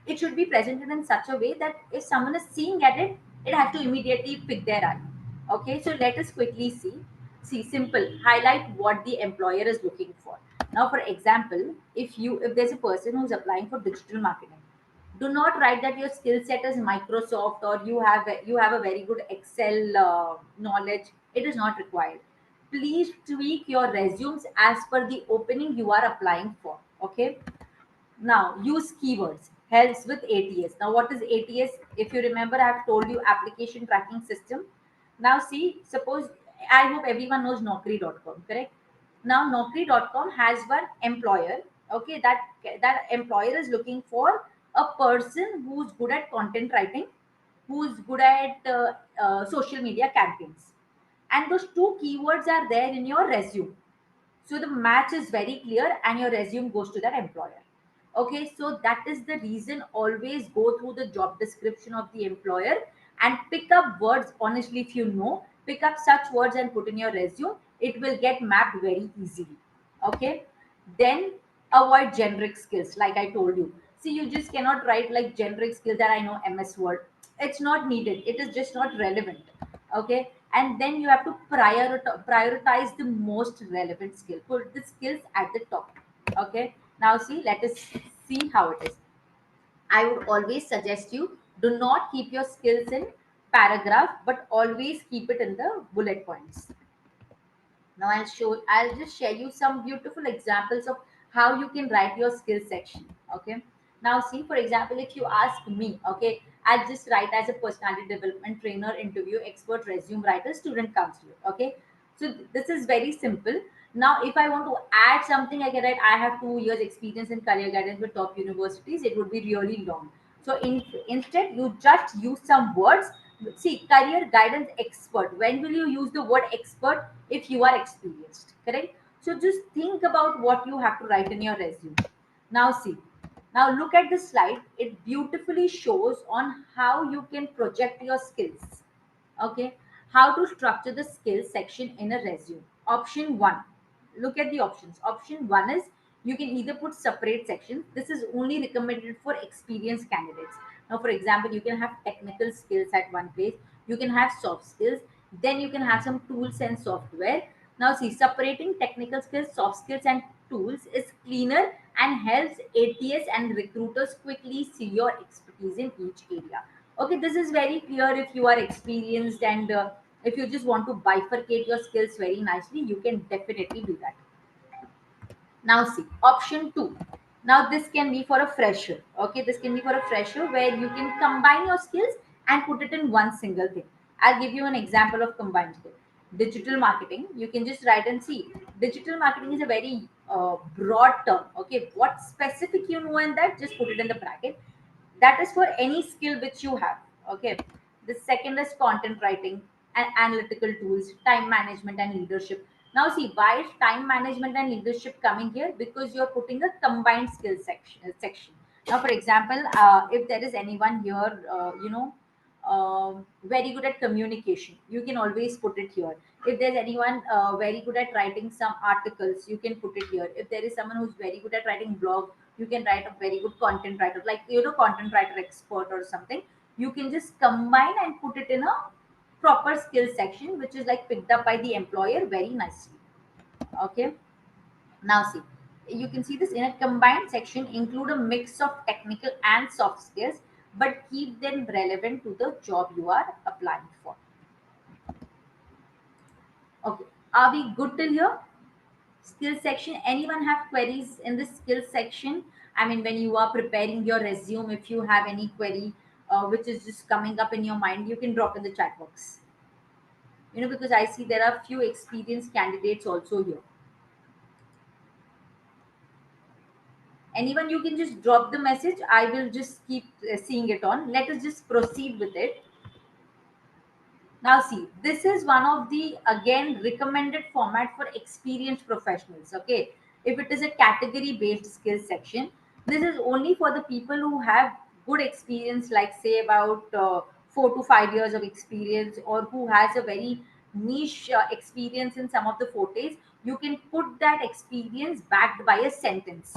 it should be presented in such a way that if someone is seeing at it, it has to immediately pick their eye. Okay, so let us quickly see, simple, highlight what the employer is looking for. Now, for example, if there's a person who's applying for digital marketing, do not write that your skill set is Microsoft, or you have a very good Excel knowledge. It is not required. Please tweak your resumes as per the opening you are applying for. Okay. Now, use keywords. Helps with ATS. Now, what is ATS? If you remember, I have told you, application tracking system. Now, see, suppose, I hope everyone knows Naukri.com, correct? Now, Naukri.com has one employer. Okay, that employer is looking for a person who's good at content writing, who's good at social media campaigns, and those two keywords are there in your resume. So the match is very clear and your resume goes to that employer. Okay, so that is the reason, always go through the job description of the employer and pick up words. Honestly, if you know, pick up such words and put in your resume, it will get mapped very easily. Okay, then avoid generic skills, like I told you. See, you just cannot write like generic skills that I know MS Word. It's not needed, it is just not relevant. Okay, and then you have to prioritize the most relevant skill, put the skills at the top. Okay, now see, let us see how it is. I would always suggest you, do not keep your skills in paragraph, but always keep it in the bullet points. Now I'll just share you some beautiful examples of how you can write your skill section. Okay. Now see, for example, if you ask me, okay, I'll just write as a personality development trainer, interview expert, resume writer, student counselor. Okay. So this is very simple. Now, if I want to add something, I can write I have 2 years experience in career guidance with top universities. It would be really long. So instead, you just use some words. See, career guidance expert. When will you use the word expert? If you are experienced, correct? So just think about what you have to write in your resume. Now see, now look at the slide. It beautifully shows on how you can project your skills. Okay, how to structure the skills section in a resume. Option 1, look at the options. Option 1 is, you can either put separate sections. This is only recommended for experienced candidates. Now, for example, you can have technical skills at one place, you can have soft skills, then you can have some tools and software. Now see, separating technical skills, soft skills, and tools is cleaner and helps ATS and recruiters quickly see your expertise in each area. Okay, this is very clear. If you are experienced, and if you just want to bifurcate your skills very nicely, you can definitely do that. Now see, option 2. Now this can be for a fresher. Okay, this can be for a fresher where you can combine your skills and put it in one single thing. I'll give you an example of combined skill. Digital marketing, you can just write and see. Digital marketing is a very broad term. Okay, what specific you know in that, just put it in the bracket. That is for any skill which you have. Okay, the second is content writing. and analytical tools, time management and leadership. Now see, why is time management and leadership coming here? Because you're putting a combined skill section. Now for example, if there is anyone here, very good at communication, you can always put it here. If there's anyone very good at writing some articles, you can put it here. If there is someone who's very good at writing blog, you can write a very good content writer, like content writer expert or something. You can just combine and put it in a proper skill section, which is like picked up by the employer very nicely. Okay. Now see, you can see this in a combined section include a mix of technical and soft skills, but keep them relevant to the job you are applying for. Okay, are we good till here? Skill section, anyone have queries in this skill section? I mean, when you are preparing your resume, if you have any query which is just coming up in your mind, you can drop in the chat box. Because I see there are few experienced candidates also here. Anyone, you can just drop the message. I will just keep seeing it on. Let us just proceed with it. Now see, this is one of the again recommended format for experienced professionals. Okay, if it is a category based skills section, this is only for the people who have good experience, like say about 4 to 5 years of experience, or who has a very niche experience in some of the fortes. You can put that experience backed by a sentence.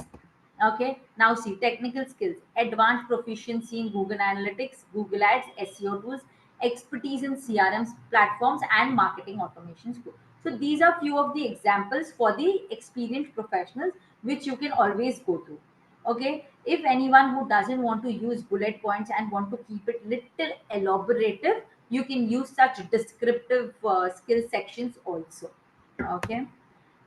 Okay, now see, technical skills, advanced proficiency in Google Analytics, Google Ads, SEO tools, expertise in CRM platforms and marketing automations. So these are few of the examples for the experienced professionals which you can always go to. Okay, if anyone who doesn't want to use bullet points and want to keep it little elaborative, you can use such descriptive skill sections also. Okay,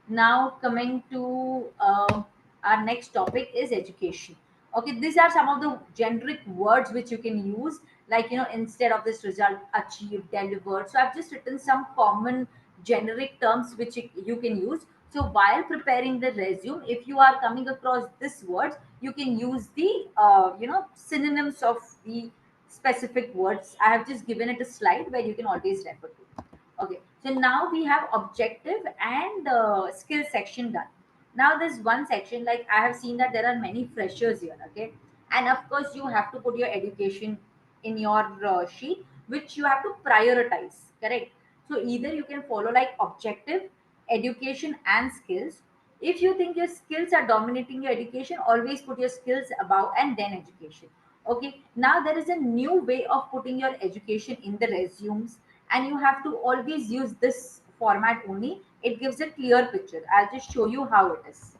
now coming to our next topic is education. Okay, these are some of the generic words which you can use, like instead of this result, achieved, delivered. So I've just written some common generic terms which you can use. So while preparing the resume, if you are coming across this words, you can use the synonyms of the specific words. I have just given it a slide where you can always refer to. Okay, so now we have objective and skill section done. Now there's one section, like I have seen that there are many freshers here. Okay, and of course you have to put your education in your sheet, which you have to prioritize. Correct. So either you can follow like objective, education, and skills. If you think your skills are dominating your education, always put your skills above and then education. Okay, now there is a new way of putting your education in the resumes, and you have to always use this format only. It gives a clear picture. I'll just show you how it is.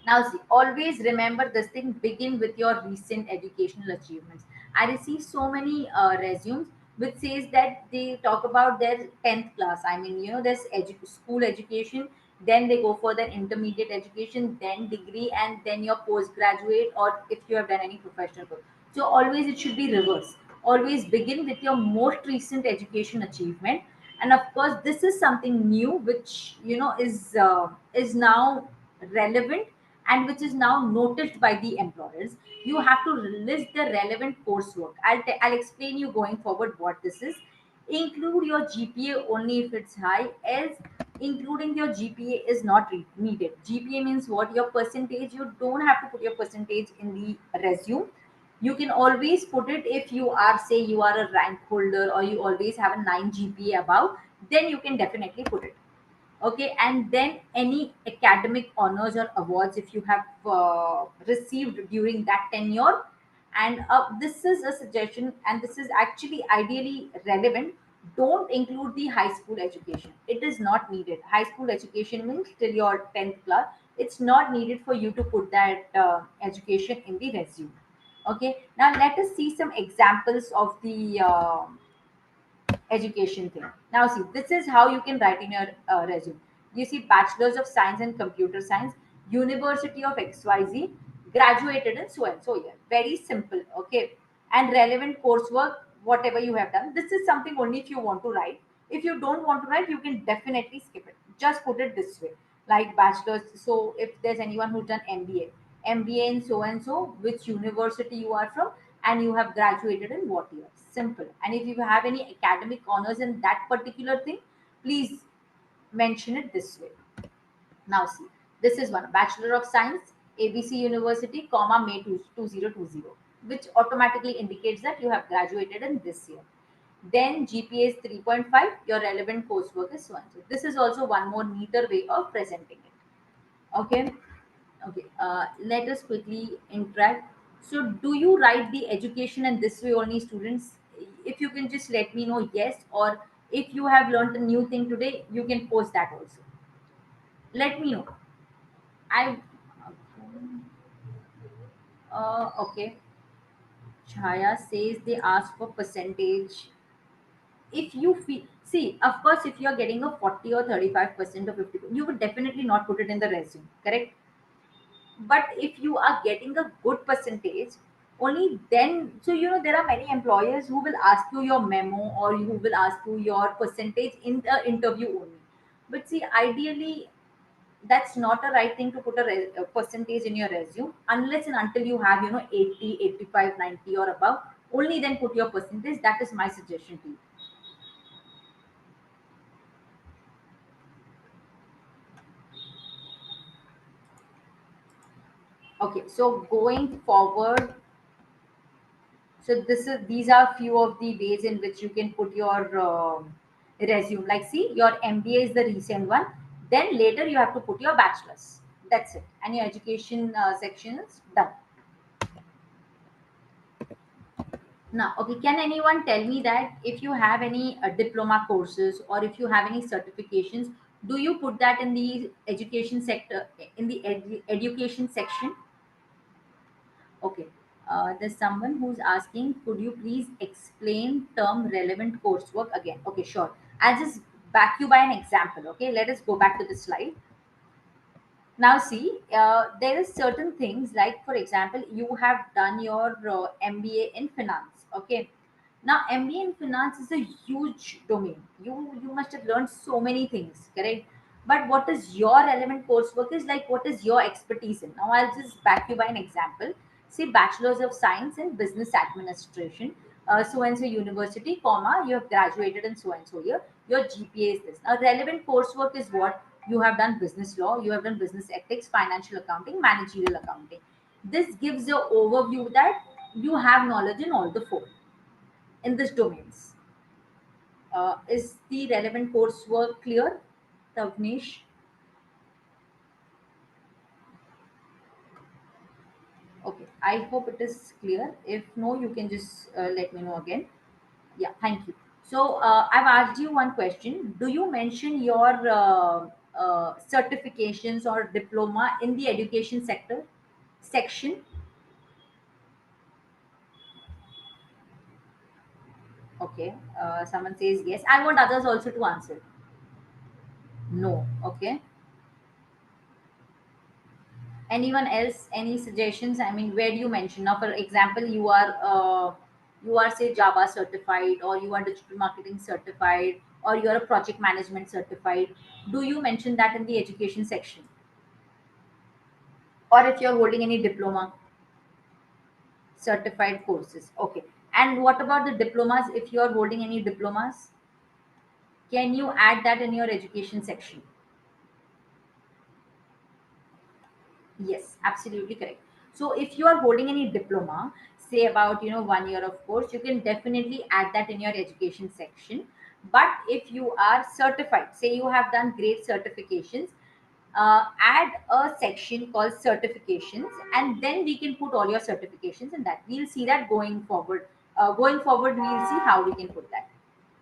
Now see, always remember this thing, begin with your recent educational achievements. I receive so many resumes which says that they talk about their 10th class. I mean, there's school education, then they go for the intermediate education, then degree, and then your postgraduate, or if you have done any professional course. So always it should be reverse. Always begin with your most recent education achievement. And of course, this is something new which is now relevant and which is now noticed by the employers. You have to list the relevant coursework. I'll explain you going forward what this is. Include your GPA only if it's high, else including your GPA is not needed. GPA means what? Your percentage. You don't have to put your percentage in the resume. You can always put it if you are, say, you are a rank holder or you always have a 9 GPA above, then you can definitely put it. Okay, and then any academic honors or awards if you have received during that tenure. And this is a suggestion, and this is actually ideally relevant. Don't include the high school education. It is not needed. High school education means till your 10th class. It's not needed for you to put that education in the resume. Okay, now let us see some examples of the education thing. Now, see, this is how you can write in your resume. You see, Bachelor's of Science in Computer Science, University of XYZ, graduated in so and so year. Very simple, okay? And relevant coursework, whatever you have done. This is something only if you want to write. If you don't want to write, you can definitely skip it. Just put it this way, like bachelor's. So, if there's anyone who's done MBA in so and so, which university you are from, and you have graduated in what year. Simple. And if you have any academic honors in that particular thing, please mention it this way. Now see, this is one Bachelor of Science, ABC University, comma May 2020, which automatically indicates that you have graduated in this year. Then GPA is 3.5, your relevant coursework is so and so. This is also one more neater way of presenting it. Okay. Okay, let us quickly interact. So, do you write the education and this way only, students? If you can just let me know yes, or if you have learned a new thing today, you can post that also. Let me know. I okay. Chaya says they ask for percentage. If you feel, see, of course, if you are getting a 40 or 35% or 50, you would definitely not put it in the resume, correct? But if you are getting a good percentage, only then, so there are many employers who will ask you your memo, or who will ask you your percentage in the interview only. But see, ideally, that's not a right thing to put a percentage in your resume, unless and until you have 80, 85, 90 or above. Only then put your percentage. That is my suggestion to you. Okay, so going forward, so these are few of the ways in which you can put your resume. Like, see, your MBA is the recent one. Then later you have to put your bachelor's. That's it, and your education section is done. Now, okay, can anyone tell me that if you have any diploma courses, or if you have any certifications, do you put that in the education sector, in the education section? Okay. There's someone who's asking, could you please explain term relevant coursework again? Okay, sure. I'll just back you by an example. Okay, let us go back to the slide. Now see, there is certain things, like for example, you have done your MBA in finance. Okay. Now MBA in finance is a huge domain. You must have learned so many things, correct? But what is your relevant coursework is, like, what is your expertise in? Now I'll just back you by an example. Say Bachelor's of Science in Business Administration, so and so university, comma, you have graduated in so and so year. Your GPA is this. Now relevant coursework is what? You have done business law, you have done business ethics, financial accounting, managerial accounting. This gives you overview that you have knowledge in all the four in this domains. Is the relevant coursework clear, Tavnesh? Okay, I hope it is clear. If no, you can just let me know again. Yeah, thank you. So I've asked you one question. Do you mention your certifications or diploma in the education sector section? Okay. Someone says yes. I want others also to answer. No. Okay. Anyone else? Any suggestions? I mean, where do you mention? Now, for example, you are say Java certified, or you are digital marketing certified, or you are a project management certified. Do you mention that in the education section? Or if you're holding any diploma, certified courses? Okay. And what about the diplomas? If you're holding any diplomas, can you add that in your education section? Yes, absolutely correct. So if you are holding any diploma, say about 1 year of course, you can definitely add that in your education section. But if you are certified, say you have done great certifications, add a section called certifications, and then we can put all your certifications in that. We'll see that going forward. Going forward, we'll see how we can put that.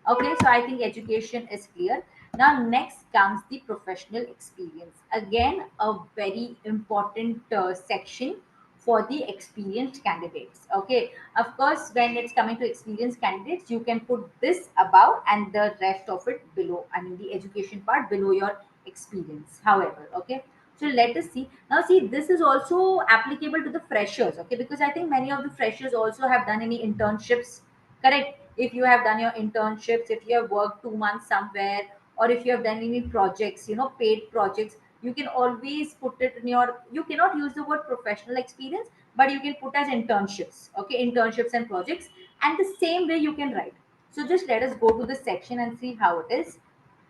Okay, so I think education is clear. Now, next comes the professional experience. Again, a very important section for the experienced candidates. Okay, of course, when it's coming to experienced candidates, you can put this above and the rest of it below. I mean, the education part below your experience. However, okay. So let us see. Now, see, this is also applicable to the freshers, okay, because I think many of the freshers also have done any internships. Correct. If you have done your internships, if you have worked 2 months somewhere, or if you have done any projects, paid projects, you can always put it in your, you cannot use the word professional experience, but you can put as internships. Okay, internships and projects, and the same way you can write. So just let us go to the section and see how it is.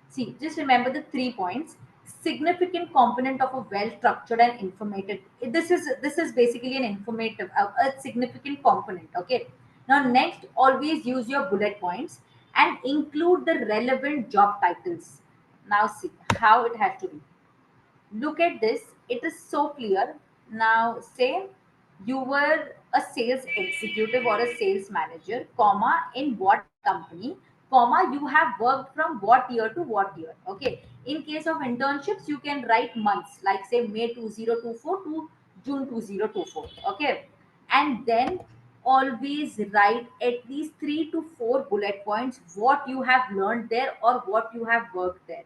See, just remember the 3 points. Significant component of a well-structured and informative. This is basically an informative, a significant component. Okay. Now, next, always use your bullet points and include the relevant job titles. Now, see how it has to be. Look at this, it is so clear. Now say you were a sales executive or a sales manager, comma, in what company, comma, you have worked from what year to what year. Okay, in case of internships you can write months, like say May 2024 to June 2024. Okay, and then always write at least 3 to 4 bullet points what you have learned there or what you have worked there.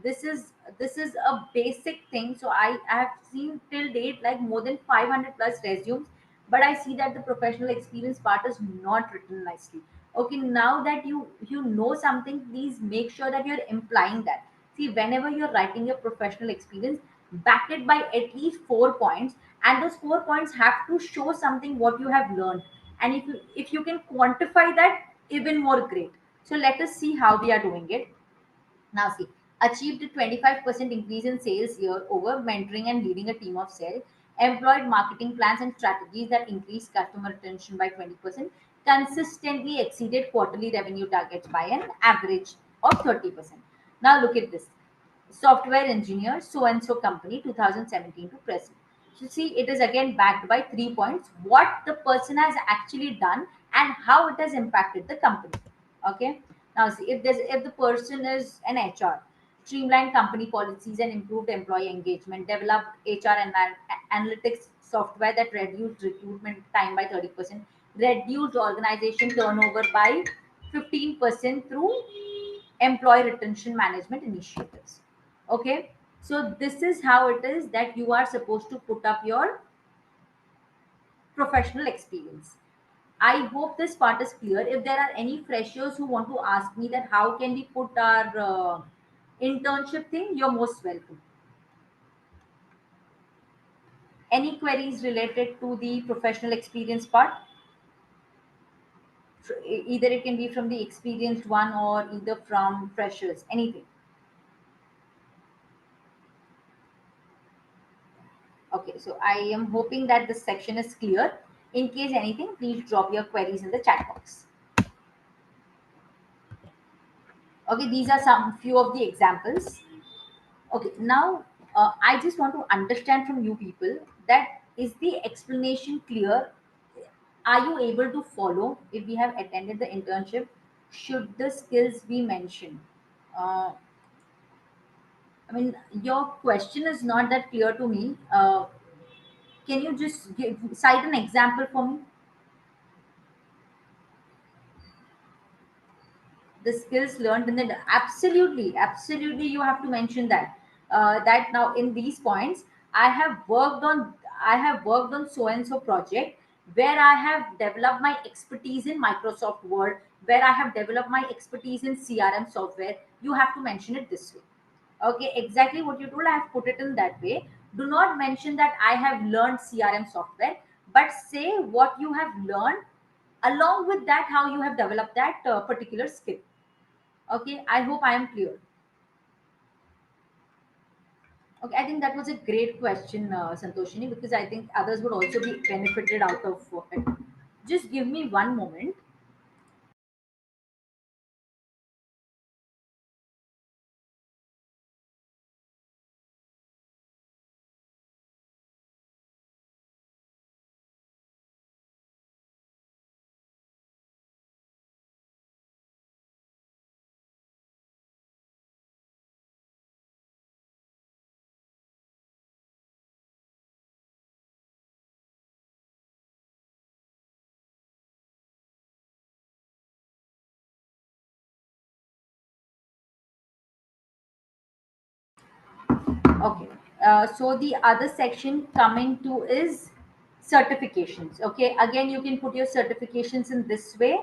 This is a basic thing. So I have seen till date like more than 500 plus resumes, but I see that the professional experience part is not written nicely. Okay, now that you know something, please make sure that you're implying that. See, whenever you're writing your professional experience, back it by at least 4 points, and those 4 points have to show something what you have learned. And if you can quantify that, even more great. So let us see how we are doing it. Now see, achieved a 25% increase in sales year over mentoring and leading a team of sales, employed marketing plans and strategies that increased customer retention by 20%, consistently exceeded quarterly revenue targets by an average of 30%. Now look at this. Software engineer, so and so company, 2017 to present. So see, it is again backed by 3 points, what the person has actually done and how it has impacted the company. Okay. Now see, if the person is an HR, streamlined company policies and improved employee engagement, developed HR and analytics software that reduced recruitment time by 30%, reduced organization turnover by 15% through employee retention management initiatives. Okay, so this is how it is that you are supposed to put up your professional experience. I hope this part is clear. If there are any freshers who want to ask me that how can we put our internship thing, you're most welcome. Any queries related to the professional experience part? Either it can be from the experienced one or either from freshers, anything. Okay, so I am hoping that this section is clear. In case anything, please drop your queries in the chat box. Okay, these are some few of the examples. Okay, now I just want to understand from you people that is the explanation clear? Are you able to follow if we have attended the internship? Should the skills be mentioned? Uh, I mean, your question is not that clear to me. Can you just cite an example for me? The skills learned in the, absolutely you have to mention that. That now in these points, I have worked on so and so project where I have developed my expertise in Microsoft Word, where I have developed my expertise in CRM software. You have to mention it this way. Okay, exactly what you told, I have put it in that way. Do not mention that I have learned CRM software, but say what you have learned, along with that how you have developed that particular skill. Okay, I hope I am clear. Okay, I think that was a great question, Santoshini, because I think others would also be benefited out of it. Just give me one moment. Okay, so the other section coming to is certifications. Okay, again, you can put your certifications in this way.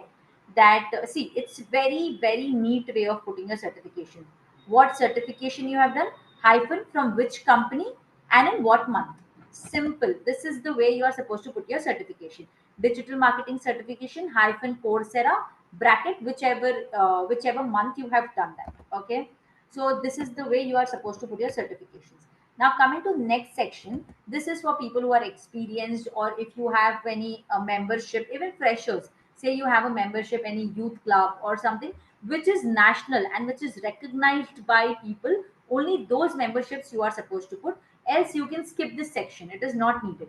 That see, it's very neat way of putting a certification. What certification you have done, hyphen from which company and in what month. Simple. This is the way you are supposed to put your certification. Digital marketing certification hyphen Coursera bracket, whichever month you have done that. Okay. So this is the way you are supposed to put your certifications. Now coming to next section, this is for people who are experienced, or if you have any membership, even freshers. Say you have a membership, any youth club or something, which is national and which is recognized by people. Only those memberships you are supposed to put. Else you can skip this section. It is not needed.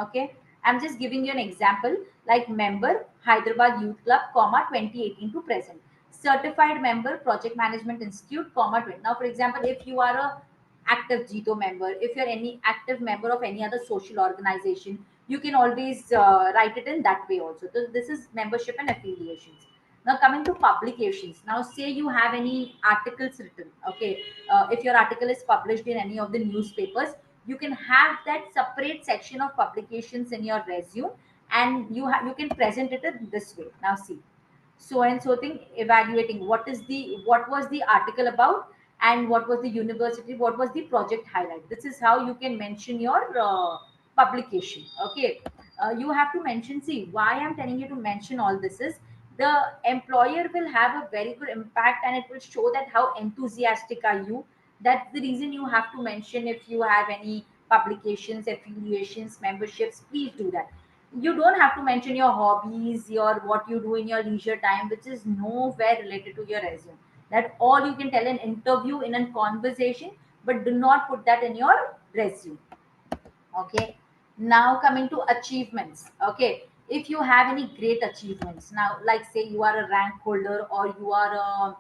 Okay. I'm just giving you an example, like member Hyderabad Youth Club, comma 2018 to present. Certified member Project Management Institute, comma 20. Now, for example, if you are a active GTO member, if you're any active member of any other social organization, you can always write it in that way also. So this is membership and affiliations. Now coming to publications. Now say you have any articles written. Okay, if your article is published in any of the newspapers, you can have that separate section of publications in your resume, and you can present it in this way. Now see, so and so thing, evaluating what was the article about, and what was the university, what was the project highlight. This is how you can mention your publication. Okay. You have to mention, see why I'm telling you to mention all this is, the employer will have a very good impact, and it will show that how enthusiastic are you. That's the reason you have to mention. If you have any publications, affiliations, memberships, please do that. You don't have to mention your hobbies, your what you do in your leisure time, which is nowhere related to your resume. That all you can tell in interview, in a conversation, but do not put that in your resume. Okay. Now coming to achievements. Okay, if you have any great achievements, now like say you are a rank holder, or you are a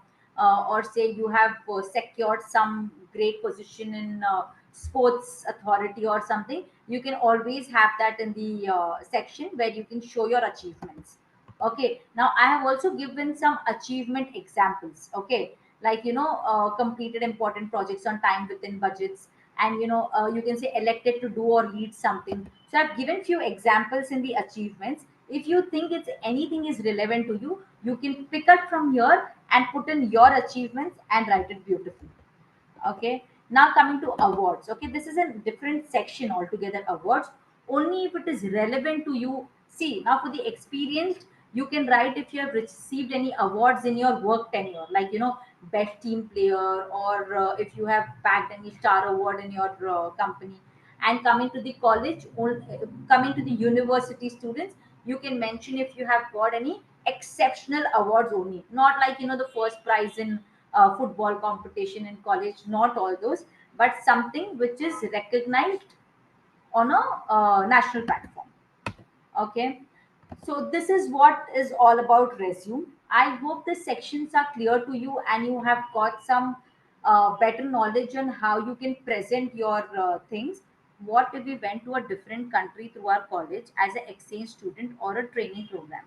or say you have secured some great position in sports authority or something, you can always have that in the section where you can show your achievements. Okay. Now I have also given some achievement examples. Okay, like completed important projects on time within budgets, and you can say elected to do or lead something. So I've given few examples in the achievements. If you think it's anything is relevant to you, you can pick up from here and put in your achievements and write it beautifully. Okay. Now coming to awards. Okay, this is a different section altogether. Awards only if it is relevant to you. See, now for the experienced, you can write if you have received any awards in your work tenure, like best team player, or if you have bagged any star award in your company. And coming to the college, coming to the university students, you can mention if you have got any exceptional awards only, not like the first prize in football competition in college, not all those, but something which is recognized on a national platform. Okay. So this is what is all about resume. I hope the sections are clear to you, and you have got some better knowledge on how you can present your things. What if we went to a different country through our college as an exchange student or a training program?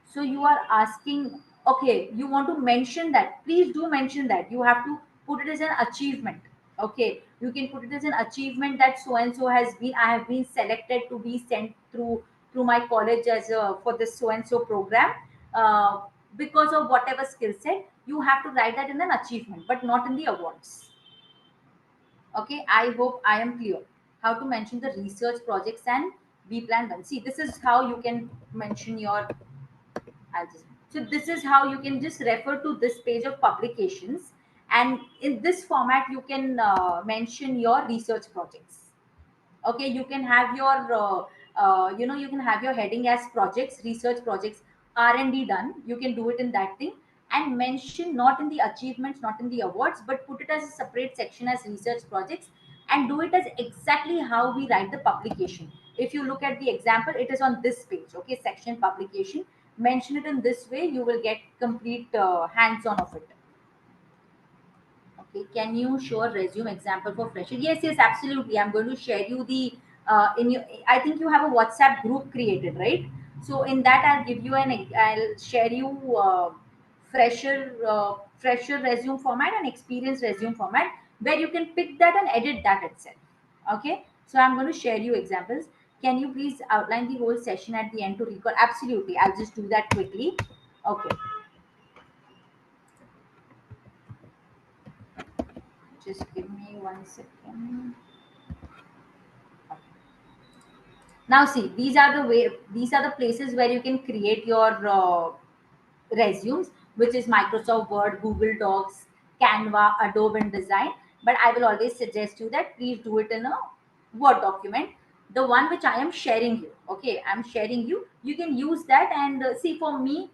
So you are asking, okay, you want to mention that. Please do mention that. You have to put it as an achievement. Okay, you can put it as an achievement that so and so has been. I have been selected to be sent through my college as a for this so and so program. Uh, because of whatever skill set, you have to write that in an achievement, but not in the awards. Okay, I hope I am clear. How to mention the research projects and B plan one. See, this is how you can mention your. I'll just, so this is how you can just refer to this page of publications, and in this format you can mention your research projects. Okay, you can have your you can have your heading as projects, research projects, R&D done. You can do it in that thing, and mention not in the achievements, not in the awards, but put it as a separate section as research projects, and do it as exactly how we write the publication. If you look at the example, it is on this page. Okay, section publication, mention it in this way, you will get complete hands on of it. Okay, can you show a resume example for fresher? Yes, yes, absolutely. I'm going to share you the in your. I think you have a WhatsApp group created, right? So in that, I'll give you I'll share you fresher resume format and experience resume format, where you can pick that and edit that itself. Okay, so I'm going to share you examples. Can you please outline the whole session at the end to recall? Absolutely, I'll just do that quickly. Okay, just give me 1 second. Now see, these are the places where you can create your resumes, which is Microsoft Word, Google Docs, Canva, Adobe InDesign. But I will always suggest you that please do it in a Word document, the one which I am sharing you. Okay, I'm sharing you. You can use that and see. For me,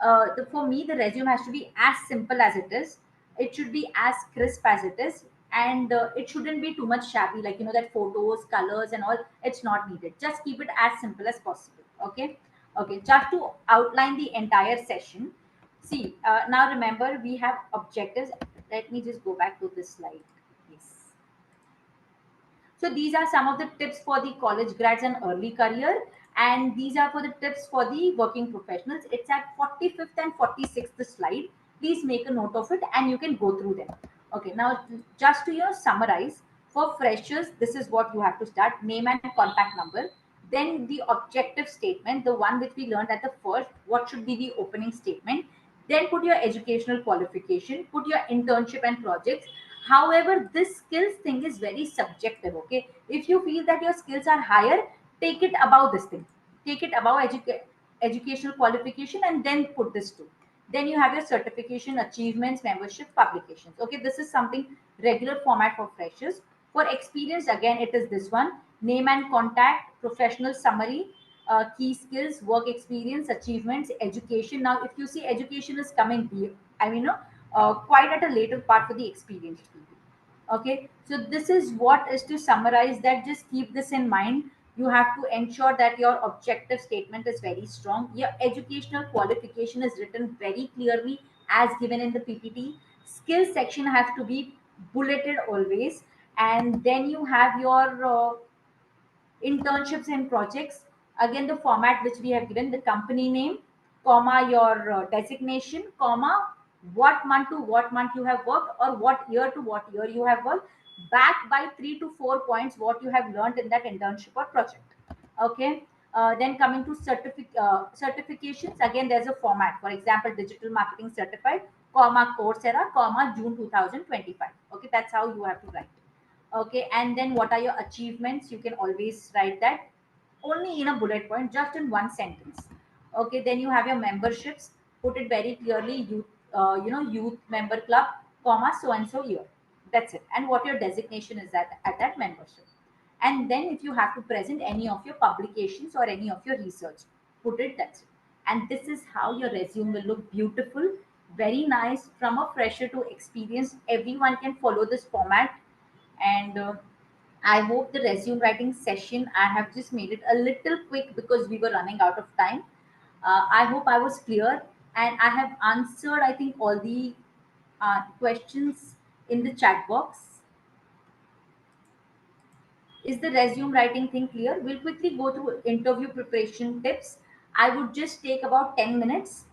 the resume has to be as simple as it is. It should be as crisp as it is, and it shouldn't be too much shabby, like that photos, colors, and all. It's not needed. Just keep it as simple as possible. Okay. Okay, just to outline the entire session. See, now remember we have objectives. Let me just go back to this slide. Yes. So these are some of the tips for the college grads and early career, and these are for the tips for the working professionals. It's at 45th and 46th slide. Please make a note of it, and you can go through them. Okay, now just to summarize, for freshers, this is what you have to start: name and contact number. Then the objective statement, the one which we learned at the first. What should be the opening statement? Then put your educational qualification, put your internship and projects. However, this skills thing is very subjective. Okay, if you feel that your skills are higher, take it above this thing, take it above educational qualification, and then put this too. Then you have your certification, achievements, membership, publications. Okay, this is something regular format for freshers. For experience, again, it is this one: name and contact, professional summary, key skills, work experience, achievements, education. Now if you see, education is coming quite at a later part for the experienced people. Okay, so this is what is to summarize that. Just keep this in mind. You have to ensure that your objective statement is very strong. Your educational qualification is written very clearly as given in the PPT. Skill section has to be bulleted always. And then you have your internships and projects. Again, the format which we have given: the company name, comma, your designation, comma, what month to what month you have worked, or what year to what year you have worked, backed by 3 to 4 points what you have learned in that internship or project. Okay. Then coming to certifications, again there's a format. For example, digital marketing certified, comma, Coursera, comma, June 2025. Okay, that's how you have to write. Okay, and then what are your achievements? You can always write that only in a bullet point, just in one sentence. Okay, then you have your memberships. Put it very clearly: youth, youth member club, comma, so and so year. That's it. And what your designation is at that membership. And then if you have to present any of your publications or any of your research, put it. That's it. And this is how your resume will look beautiful, very nice. From a fresher to experienced, everyone can follow this format. And I hope the resume writing session, I have just made it a little quick because we were running out of time. I hope I was clear, and I have answered, I think, all the questions in the chat box. Is the resume writing thing clear? We'll quickly go through interview preparation tips. I would just take about 10 minutes.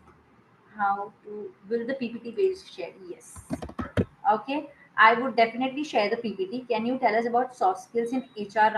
How to, will the PPT be shared? Yes. Okay, I would definitely share the PPT. Can you tell us about soft skills in HR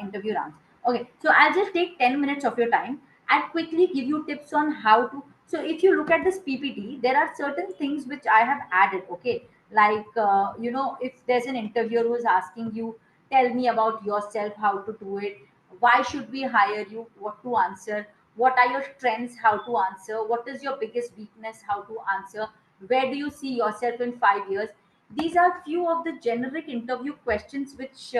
interview rounds? Okay, so I'll just take 10 minutes of your time and quickly give you tips on how to. So if you look at this PPT, there are certain things which I have added. Okay, like if there's an interviewer who is asking you, tell me about yourself, how to do it, why should we hire you, what to answer, what are your strengths, how to answer, what is your biggest weakness, how to answer, where do you see yourself in 5 years. These are few of the generic interview questions which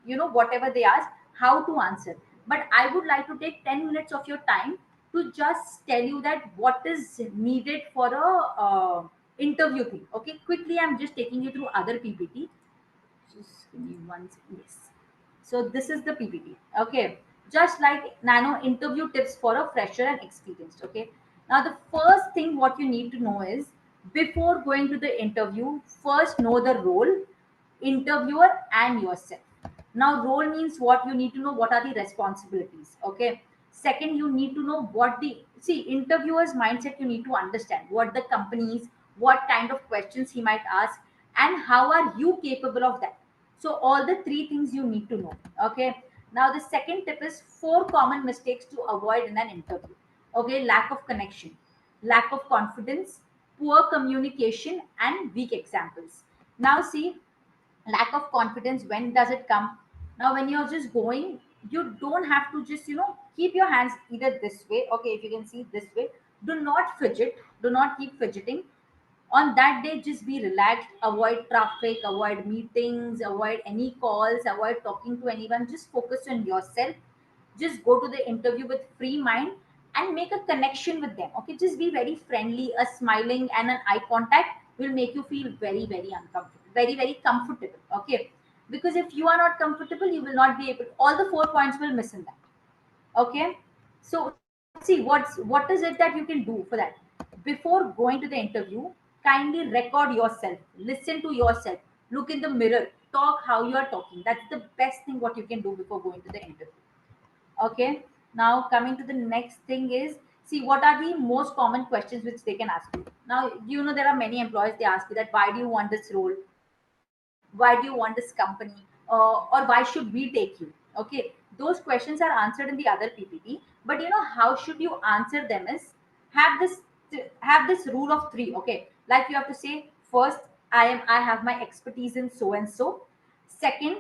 whatever they ask, how to answer. But I would like to take 10 minutes of your time to just tell you that what is needed for a interview thing. Okay, quickly I'm just taking you through other PPT. Just give me one second. Yes. So this is the PPT. Okay. Just like nano interview tips for a fresher and experienced. Okay. Now the first thing what you need to know is, before going to the interview, first know the role, interviewer, and yourself. Now role means what? You need to know what are the responsibilities. Okay. Second, you need to know what the, see, interviewer's mindset. You need to understand what the company is, what kind of questions he might ask, and how are you capable of that. So all the three things you need to know. Okay. Now the second tip is 4 common mistakes to avoid in an interview. Okay. Lack of connection, lack of confidence, poor communication, and weak examples. Now see, lack of confidence, when does it come? Now when you're just going, You don't have to just, keep your hands either this way. Okay, if you can see this way, do not fidget, do not keep fidgeting. On that day, just be relaxed, avoid traffic, avoid meetings, avoid any calls, avoid talking to anyone, just focus on yourself. Just go to the interview with free mind and make a connection with them. Okay, just be very friendly. A smiling and an eye contact will make you feel very, very uncomfortable, very, very comfortable. Okay, because if you are not comfortable, you will not be able, all the 4 points will miss in that. Okay, so see, what is it that you can do for that? Before going to the interview, kindly record yourself, listen to yourself, look in the mirror, talk how you are talking. That's the best thing what you can do before going to the interview. Okay, now coming to the next thing is, see, what are the most common questions which they can ask you. Now, there are many employers, they ask you that why do you want this role, why do you want this company, or why should we take you. Okay, those questions are answered in the other PPT, but how should you answer them is, have this have this rule of three. Okay, like you have to say, first, I have my expertise in so and so. Second,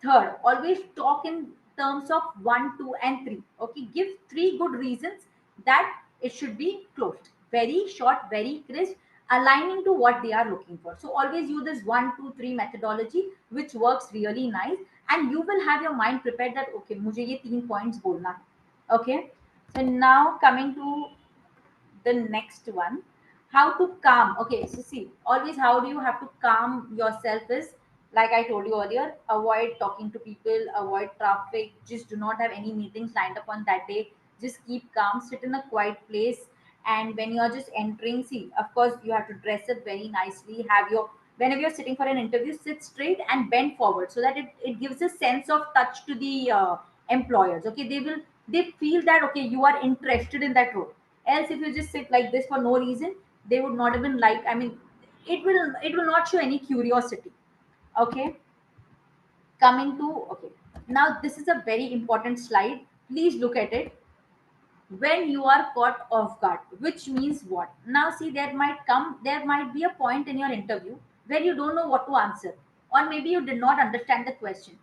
third, always talk in terms of one, two, and three. Okay, give three good reasons that it should be closed. Very short, very crisp, aligning to what they are looking for. So always use this one, two, three methodology, which works really nice, and you will have your mind prepared that okay, मुझे ये 3 points बोलना है. Okay. So now coming to the next one, how to calm. Okay, so see, always how do you have to calm yourself is, like I told you earlier, avoid talking to people, avoid traffic, just do not have any meetings lined up on that day. Just keep calm, sit in a quiet place. And when you are just entering, see, of course you have to dress up very nicely, have your, whenever you're sitting for an interview, sit straight and bend forward, so that it gives a sense of touch to the employers. Okay, they feel that okay, you are interested in that role. Else if you just sit like this for no reason, they would not even like, I mean, it will not show any curiosity. Okay, coming to, okay, now this is a very important slide, please look at it. When you are caught off guard, which means what? Now see, there might be a point in your interview where you don't know what to answer, or maybe you did not understand the question.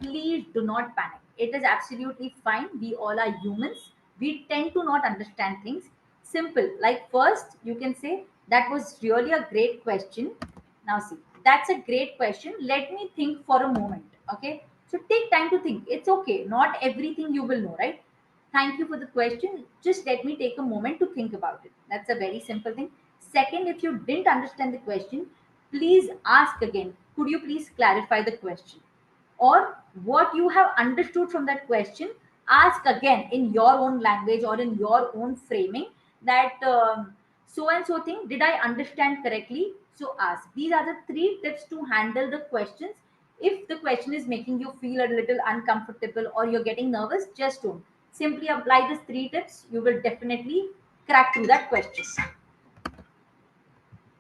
Please do not panic, it is absolutely fine, we all are humans, we tend to not understand things. Simple, like first you can say, that was really a great question. Now see, that's a great question, let me think for a moment. Okay, so take time to think, it's okay, not everything you will know, right? Thank you for the question. Just let me take a moment to think about it. That's a very simple thing. Second, if you didn't understand the question, please ask again. Could you please clarify the question? Or what you have understood from that question, ask again in your own language or in your own framing, that so and so thing, did I understand correctly? So ask. These are the three tips to handle the questions. If the question is making you feel a little uncomfortable or you're getting nervous, just don't. Simply apply these three tips. You will definitely crack through that question.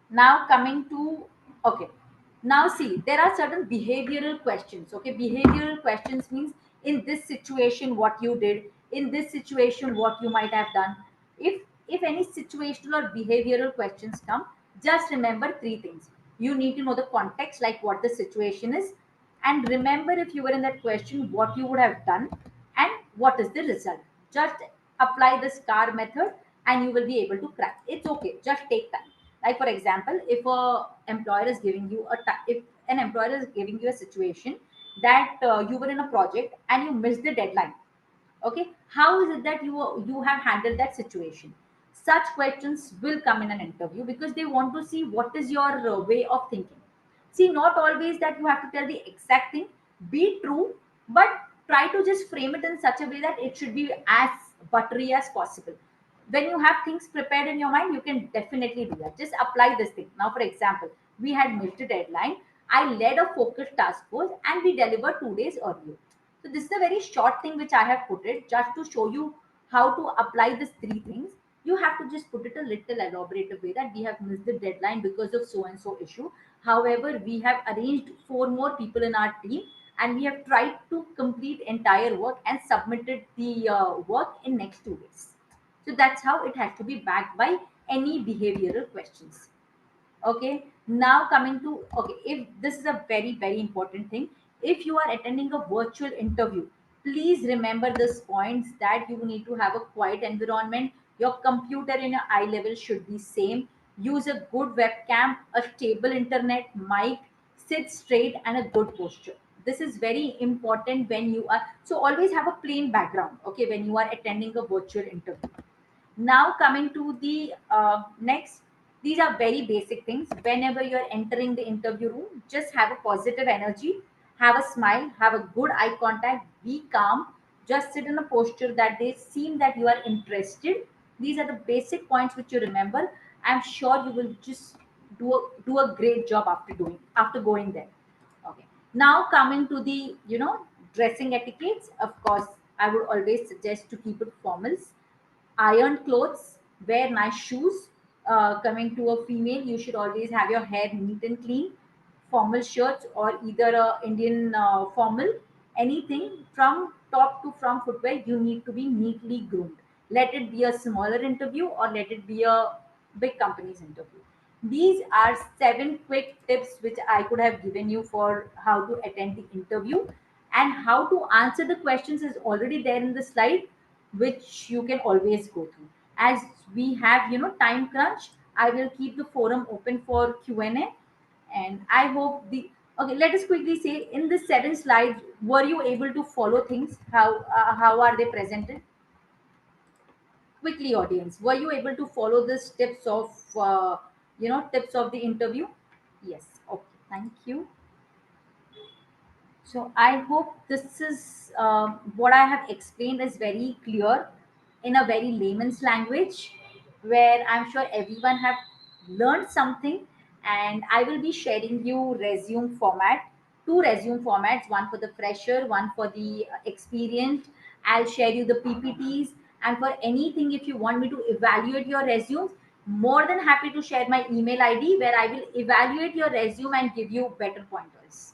Now coming to, okay, now see, there are certain behavioral questions. Okay, behavioral questions means, in this situation what you did, in this situation what you might have done. If any situational or behavioral questions come, just remember three things. You need to know the context, like what the situation is, and remember, if you were in that question, what you would have done and what is the result. Just apply the star method and you will be able to crack. It's okay, just take time. Like for example, if a employer is giving you if an employer is giving you a situation that you were in a project and you missed the deadline. Okay, how is it that you have handled that situation? Such questions will come in an interview, because they want to see what is your way of thinking. See, not always that you have to tell the exact thing, be true, but try to just frame it in such a way that it should be as buttery as possible. When you have things prepared in your mind, you can definitely do that. Just apply this thing. Now for example, we had missed a deadline, I led a focused task force and we delivered 2 days earlier. So this is a very short thing which I have put it just to show you how to apply these three things. You have to just put it a little elaborative way, that we have missed the deadline because of so and so issue. However, we have arranged 4 more people in our team and we have tried to complete entire work and submitted the work in next 2 days. So that's how it has to be backed by any behavioral questions. Okay, now coming to, okay, if this is a very, very important thing, if you are attending a virtual interview, Please remember these points, that you need to have a quiet environment. Your computer and your eye level should be same. Use a good webcam, a stable internet, mic, sit straight, and a good posture. This is very important when you are, so always have a plain background, okay, when you are attending a virtual interview. Now coming to the next, these are very basic things. Whenever you're entering the interview room, just have a positive energy, have a smile, have a good eye contact, be calm, just sit in a posture that they seem that you are interested. These are the basic points which you remember. I'm sure you will just do a great job after going there. Okay. Now coming to the dressing etiquettes. Of course, I would always suggest to keep it formals, iron clothes, wear nice shoes. Coming to a female, you should always have your hair neat and clean. Formal shirts or either a Indian formal, anything from top to from footwear, you need to be neatly groomed. Let it be a smaller interview or let it be a big company's interview. These are 7 quick tips which I could have given you for how to attend the interview, and how to answer the questions is already there in the slide, which you can always go through. As we have time crunch, I will keep the forum open for Q&A, and I hope the, okay, let us quickly say, in the 7 slides, were you able to follow things? How are they presented? Quickly, audience, were you able to follow the tips of tips of the interview? Yes. Okay, thank you. So I hope this is what I have explained is very clear in a very layman's language, where I'm sure everyone have learned something. And I will be sharing you resume format, two resume formats, one for the fresher, one for the experienced. I'll share you the PPTs, and for anything, if you want me to evaluate your resumes, more than happy to share my email ID, where I will evaluate your resume and give you better pointers.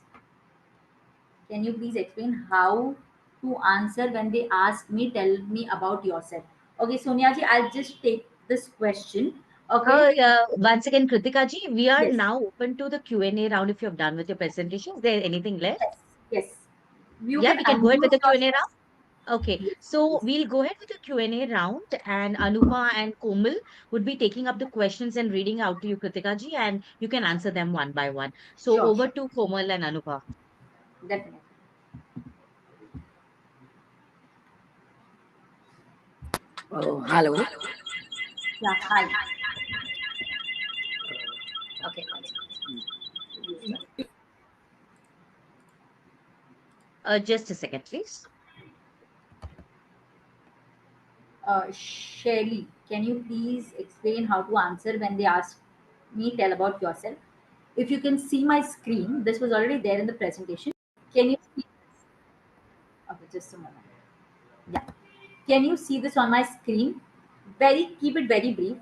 Can you please explain how to answer when they ask me, tell me about yourself? Okay, Sonia ji, I'll just take this question. Okay. Once again, Kritika ji, we are Yes. now open to the Q&A round if you have done with your presentation. Is there anything left? Yes. Yes. You Yeah, can we can go ahead with unmute the Q&A yourself. round. Okay, Yes. so Yes. we'll go ahead with the Q&A round, and Anupa and Komal would be taking up the questions and reading out to you, Kritika ji, and you can answer them one by one. So Sure. over Sure. to Komal and Anupa. Definitely. Oh, hello. Yeah. Hi. Okay. Just a second, please. Shirley, can you please explain how to answer when they ask me, tell about yourself? If you can see my screen, this was already there in the presentation. Can you see this? Okay, just a moment. Yeah. Can you see this on my screen? Keep it very brief.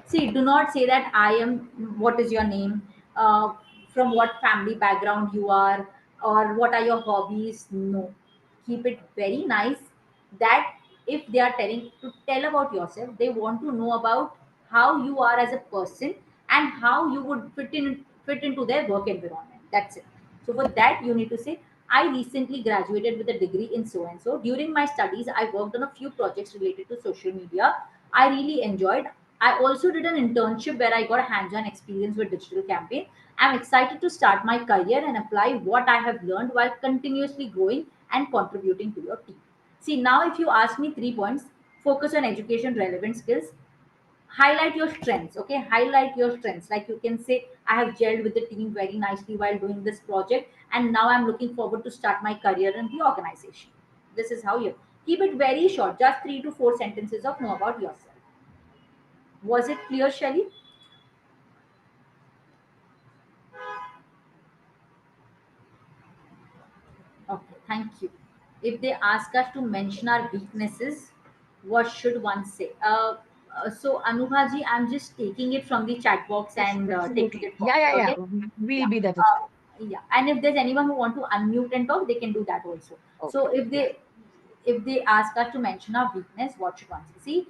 See, do not say that I am, what is your name, from what family background you are, or what are your hobbies. No. Keep it very nice, that if they are telling to tell about yourself, they want to know about how you are as a person, and how you would fit into their work environment. That's it. So for that, you need to say, I recently graduated with a degree in so and so. During my studies, I worked on a few projects related to social media. I really enjoyed. I also did an internship where I got hands-on experience with digital campaign. I'm excited to start my career and apply what I have learned while continuously growing and contributing to your team. See, now if you ask me 3 points, focus on education relevant skills, highlight your strengths. Okay, highlight your strengths, like you can say, I have gelled with the team very nicely while doing this project, and now I'm looking forward to start my career in the organization. This is how you keep it very short, just 3 to 4 sentences of know about yourself. Was it clear, Shelly? Okay, thank you. If they ask us to mention our weaknesses, what should one say? So Anubha ji, I'm just taking it from the chat box Yes, and taking absolutely. it Yeah, forward. yeah, yeah. Okay. We'll Yeah. be there. Yeah. And if there's anyone who want to unmute and talk, they can do that also. So Okay. if they ask us to mention our weakness, what should one say? See,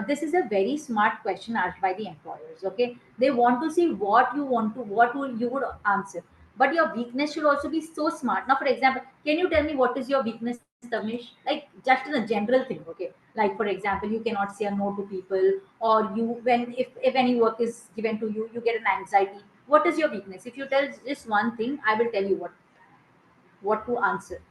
this is a very smart question asked by the employers. Okay, they want to see what will you would answer, but your weakness should also be so smart. Now, for example, can you tell me what is your weakness? Tavnish? Like just in a general thing, okay? Like for example, you cannot say a no to people, or you when if any work is given to you, you get an anxiety. What is your weakness? If you tell just one thing, I will tell you what to answer.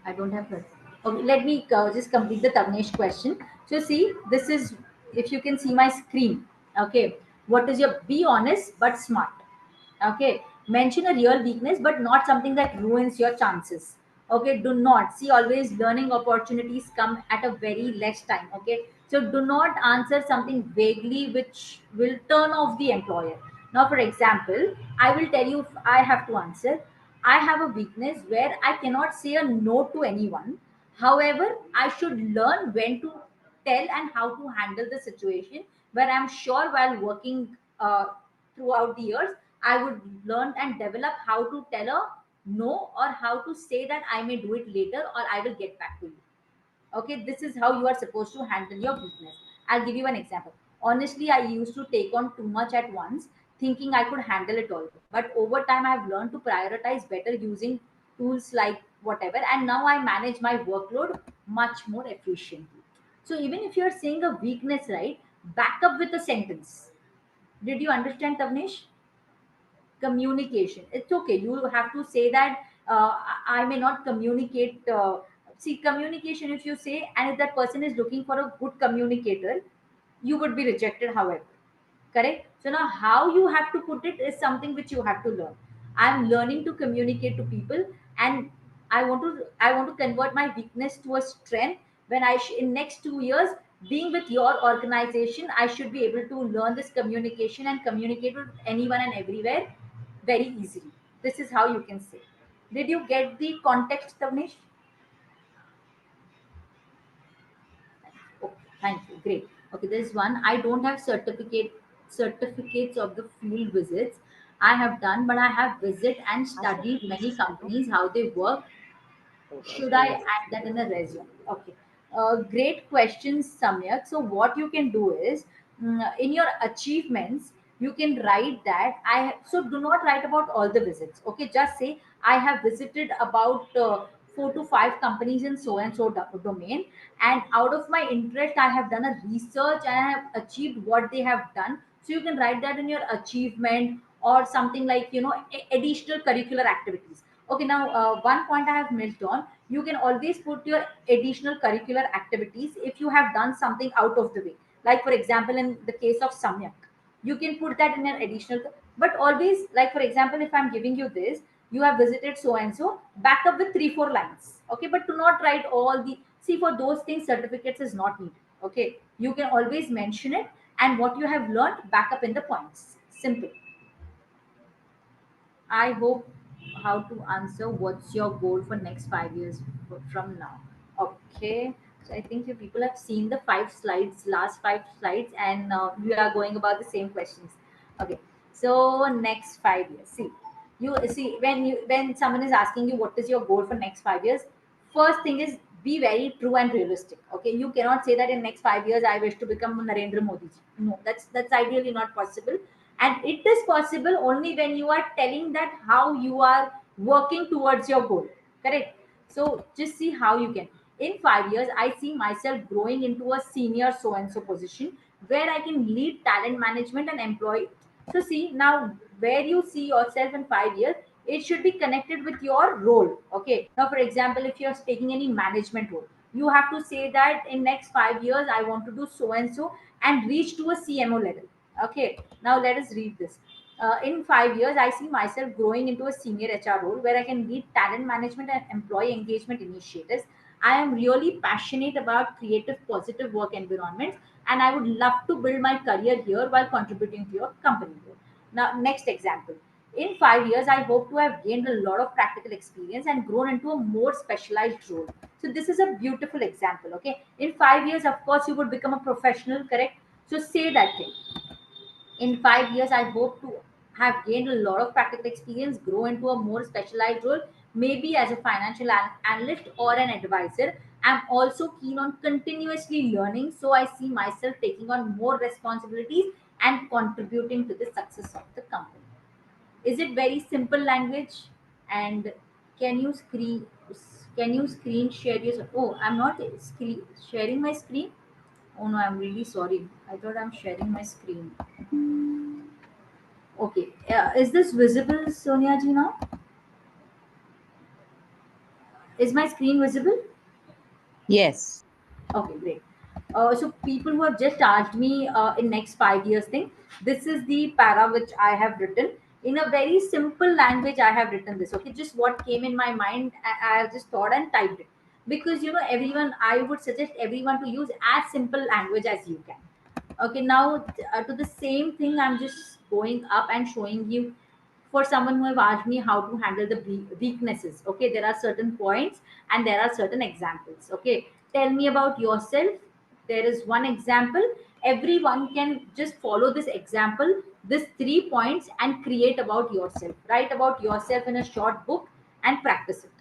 I don't have that. Okay, let me just complete the Tavnesh question. So see, this is, if you can see my screen. Okay, what is your, be honest but smart. Okay, mention a real weakness but not something that ruins your chances. Okay, do not see, always learning opportunities come at a very less time. Okay, so do not answer something vaguely which will turn off the employer. Now for example, I will tell you, if I have to answer, I have a weakness where I cannot say a no to anyone. However, I should learn when to tell and how to handle the situation, where I'm sure while working throughout the years, I would learn and develop how to tell a no, or how to say that I may do it later or I will get back to you. Okay, this is how you are supposed to handle your weakness. I'll give you an example. Honestly, I used to take on too much at once, thinking I could handle it all, but over time I've learned to prioritize better using tools like whatever, and now I manage my workload much more efficiently. So even if you're saying a weakness, right, back up with a sentence. Did you understand, Tavnesh? Communication, it's okay, you have to say that I may not communicate. See, communication, if you say, and if that person is looking for a good communicator, you would be rejected, however. Correct. So now how you have to put it is something which you have to learn. I'm learning to communicate to people, and I want to convert my weakness to a strength. When in next 2 years, being with your organization, I should be able to learn this communication and communicate with anyone and everywhere very easily. This is how you can say. Did you get the context, Tavnish? Okay, thank you. Great. Okay, there's one. I don't have certificates of the field visits I have done, but I have visited and studied many companies, how they work. Should I add that in a resume? Okay. Great question, Samyak. So what you can do is, in your achievements, you can write that so do not write about all the visits. Okay, just say I have visited about 4 to 5 companies in so and so domain, and out of my interest, I have done a research and I have achieved what they have done. So you can write that in your achievement, or something like, additional curricular activities. Okay, now one point I have missed on. You can always put your additional curricular activities if you have done something out of the way. Like for example, in the case of Samyak, you can put that in an additional. But always, like for example, if I'm giving you this, you have visited so and so, back up with 3 4 lines. Okay, but do not write all the. See, for those things, certificates is not needed. Okay, you can always mention it, and what you have learned, back up in the points. Simple. I hope how to answer what's your goal for next 5 years from now. Okay. So I think you people have seen the 5 slides, last 5 slides, and we are going about the same questions. Okay. So next 5 years. See, you see, when someone is asking you what is your goal for next 5 years, first thing is, be very true and realistic. Okay, you cannot say that in next 5 years I wish to become Narendra Modi ji. No, that's ideally not possible, and it is possible only when you are telling that how you are working towards your goal. Correct. So just see how you can. In 5 years, I see myself growing into a senior so and so position, where I can lead talent management and employee. So see now, where you see yourself in 5 years, it should be connected with your role. Okay, now for example, if you're taking any management role, you have to say that in next 5 years I want to do so and so and reach to a CMO level. Okay, now let us read this. In 5 years, I see myself growing into a senior HR role, where I can lead talent management and employee engagement initiatives. I am really passionate about creative, positive work environments, and I would love to build my career here while contributing to your company growth. Now, next example. In 5 years, I hope to have gained a lot of practical experience and grown into a more specialized role. So, this is a beautiful example. Okay, in 5 years, of course, you would become a professional, correct? So, say that thing. In 5 years, I hope to have gained a lot of practical experience, grow into a more specialized role, maybe as a financial analyst or an advisor. I'm also keen on continuously learning, so I see myself taking on more responsibilities and contributing to the success of the company. Is it very simple language? And can you screen can you screen share your? Oh, I'm not screen sharing my screen. Oh no, I'm really sorry. I thought I'm sharing my screen. Okay, is this visible, Sonia ji now? Is my screen visible? Yes. Okay, great. So people who have just asked me in next 5 years thing, this is the para which I have written in a very simple language. I have written this. Okay, just what came in my mind, I have just thought and typed it. Because everyone, I would suggest everyone to use as simple language as you can. Okay, now to the same thing, I'm just going up and showing you for someone who have asked me how to handle the weaknesses. Okay, there are certain points and there are certain examples. Okay, tell me about yourself. There is one example. Everyone can just follow this example, this 3 points, and create about yourself. Write about yourself in a short book and practice it.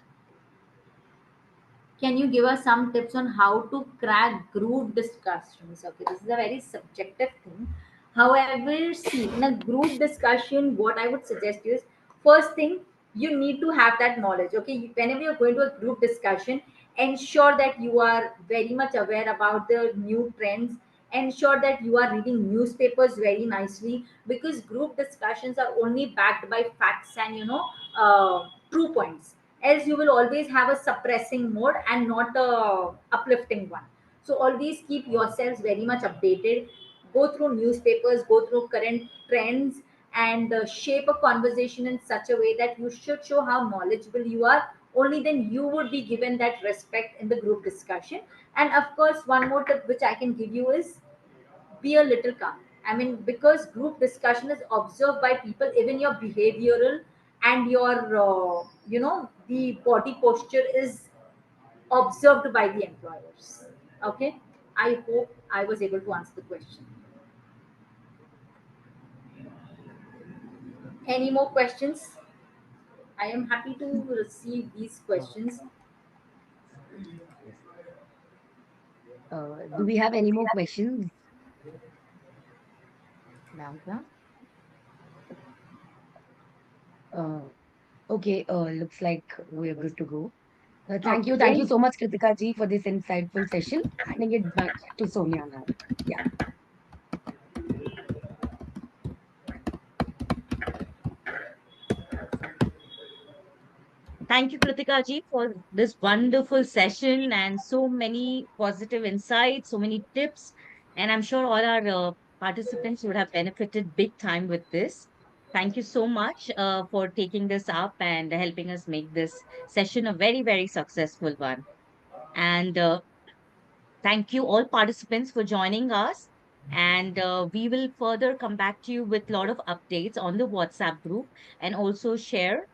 Can you give us some tips on how to crack group discussions? Okay, this is a very subjective thing. However, see, in a group discussion, what I would suggest is first thing, you need to have that knowledge. Okay, whenever you're going to a group discussion, ensure that you are very much aware about the new trends. Ensure that you are reading newspapers very nicely, because group discussions are only backed by facts and true points. Else you will always have a suppressing mode and not a uplifting one. So always keep yourselves very much updated. Go through newspapers, go through current trends, and shape a conversation in such a way that you should show how knowledgeable you are. Only then you would be given that respect in the group discussion. And of course, one more tip which I can give you is be a little calm. I mean, because group discussion is observed by people, even your behavioral and your, the body posture is observed by the employers. Okay. I hope I was able to answer the question. Any more questions? I am happy to receive these questions. Do we have any more questions, Bianca? Uh, okay, looks like we're good to go. Thank Okay, you. Thank you very so much, Kritika ji, for this insightful session. Handing it back to Sonia now. Yeah. Thank you, Kritika ji, for this wonderful session and so many positive insights, so many tips. And I'm sure all our participants would have benefited big time with this. Thank you so much for taking this up and helping us make this session a very, very successful one. And thank you all participants for joining us. And we will further come back to you with a lot of updates on the WhatsApp group and also share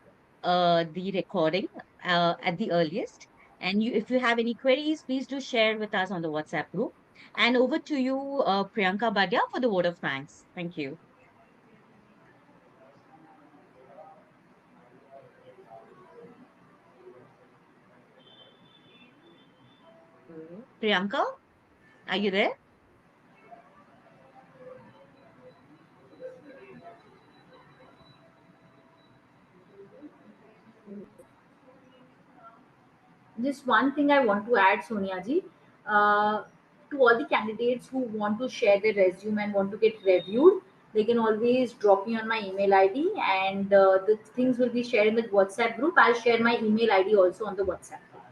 the recording at the earliest. And if you have any queries, please do share with us on the WhatsApp group. And over to you, Priyanka Badia, for the word of thanks. Thank you. Priyanka, are you there? just one thing I want to add, Sonia ji, uh, to all the candidates who want to share their resume and want to get reviewed, they can always drop me on my email ID, and the things will be shared in the WhatsApp group. I'll share my email ID also on the WhatsApp group.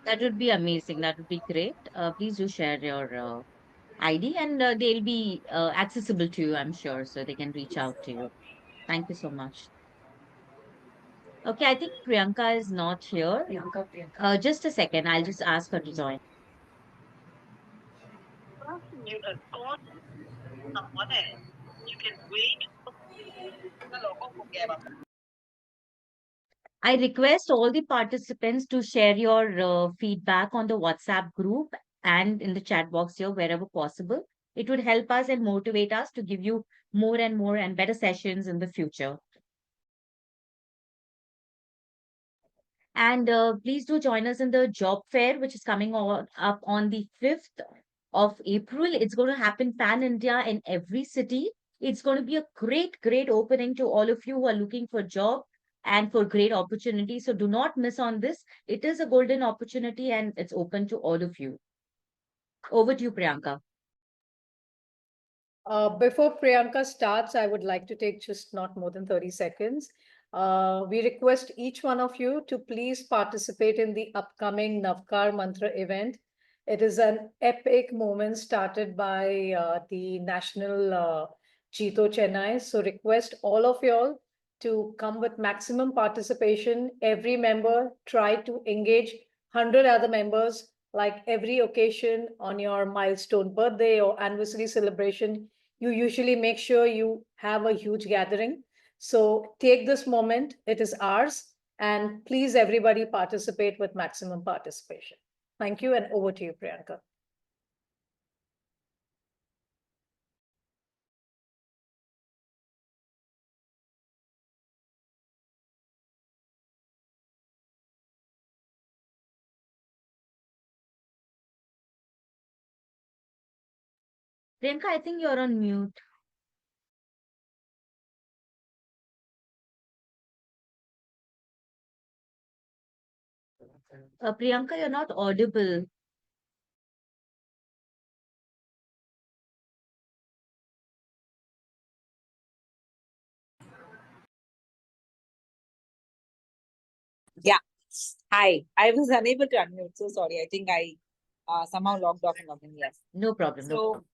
That would be amazing. That would be great. Please do share your ID and they'll be accessible to you, I'm sure, so they can reach out to you. Thank you so much. Okay, I think Priyanka is not here. Just a second, I'll just ask her to join. I request all the participants to share your feedback on the WhatsApp group and in the chat box here wherever possible. It would help us and motivate us to give you more and more and better sessions in the future. And please do join us in the job fair, which is coming up on the 5th of April. It's going to happen pan India in every city. It's going to be a great, great opening to all of you who are looking for job. and for great opportunities. So do not miss on this. It is a golden opportunity and it's open to all of you. Over to you, Priyanka. Before Priyanka starts, I would like to take just not more than 30 seconds. We request each one of you to please participate in the upcoming Navkar Mantra event. It is an epic moment started by the National JLW Chennai. So request all of y'all to come with maximum participation. Every member try to engage 100 other members, like every occasion on your milestone birthday or anniversary celebration. You usually make sure you have a huge gathering. So take this moment, it is ours, and please everybody participate with maximum participation. Thank you, and over to you, Priyanka. Priyanka, I think you're on mute. Priyanka, you're not audible. Yeah. Hi. I was unable to unmute. So sorry. I think I somehow logged off and logged in. Yes. No problem. No problem. So,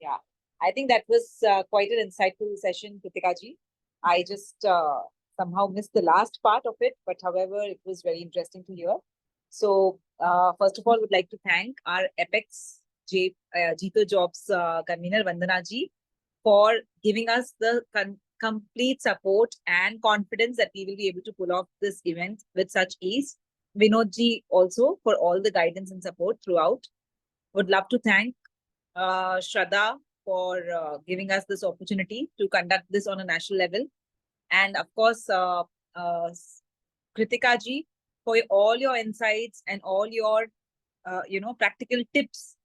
yeah, I think that was quite an insightful session, Krithika ji. I just somehow missed the last part of it, but however, it was very interesting to hear. So, first of all, would like to thank our Apex JLW Jobs convener Vandana ji for giving us the complete support and confidence that we will be able to pull off this event with such ease. Vinod ji also for all the guidance and support throughout. Would love to thank Shraddha for giving us this opportunity to conduct this on a national level. And of course, Krithika ji, for all your insights and all your, practical tips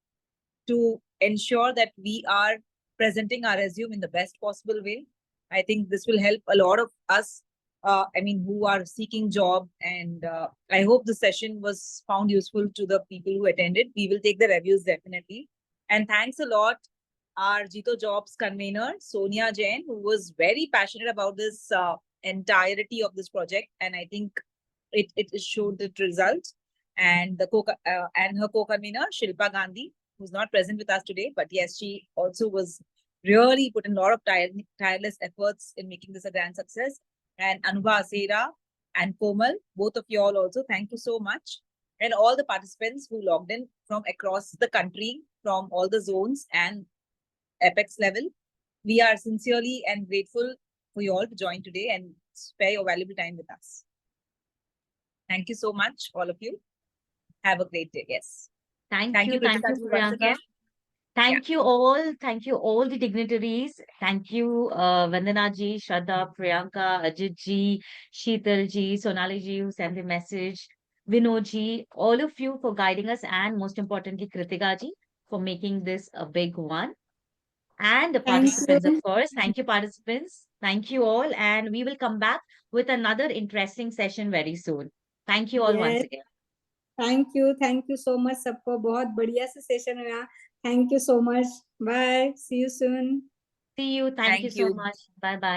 to ensure that we are presenting our resume in the best possible way. I think this will help a lot of us, who are seeking job. And I hope the session was found useful to the people who attended. We will take the reviews definitely. And thanks a lot, our JLW Jobs convener, Sonia Jain, who was very passionate about this entirety of this project. And I think it showed the result. And and her co-convener, Shilpa Gandhi, who's not present with us today, but yes, she also was really put in a lot of tireless efforts in making this a grand success. And Anubha Asera and Komal, both of you all also, thank you so much. And all the participants who logged in from across the country, from all the zones and Apex level, we are sincerely and grateful for you all to join today and spare your valuable time with us. Thank you so much, all of you. Have a great day. Yes. Thank you, you, Krithika ji, once Priyanka. again. Thank you all. Thank you all the dignitaries. Thank you, Vandana ji, Shraddha, Priyanka, Ajit ji, Sheetal ji, Sonali ji, who sent the message, Vinod ji, all of you for guiding us, and most importantly, Krithika ji for making this a big one. And the participants, of course. Thank you, participants. Thank you all. And we will come back with another interesting session very soon. Thank you all once again. Thank you so much सबको. बहुत बढ़िया से session रहा. Thank you so much. Bye. See you soon. See you. Thank you so much. Bye bye.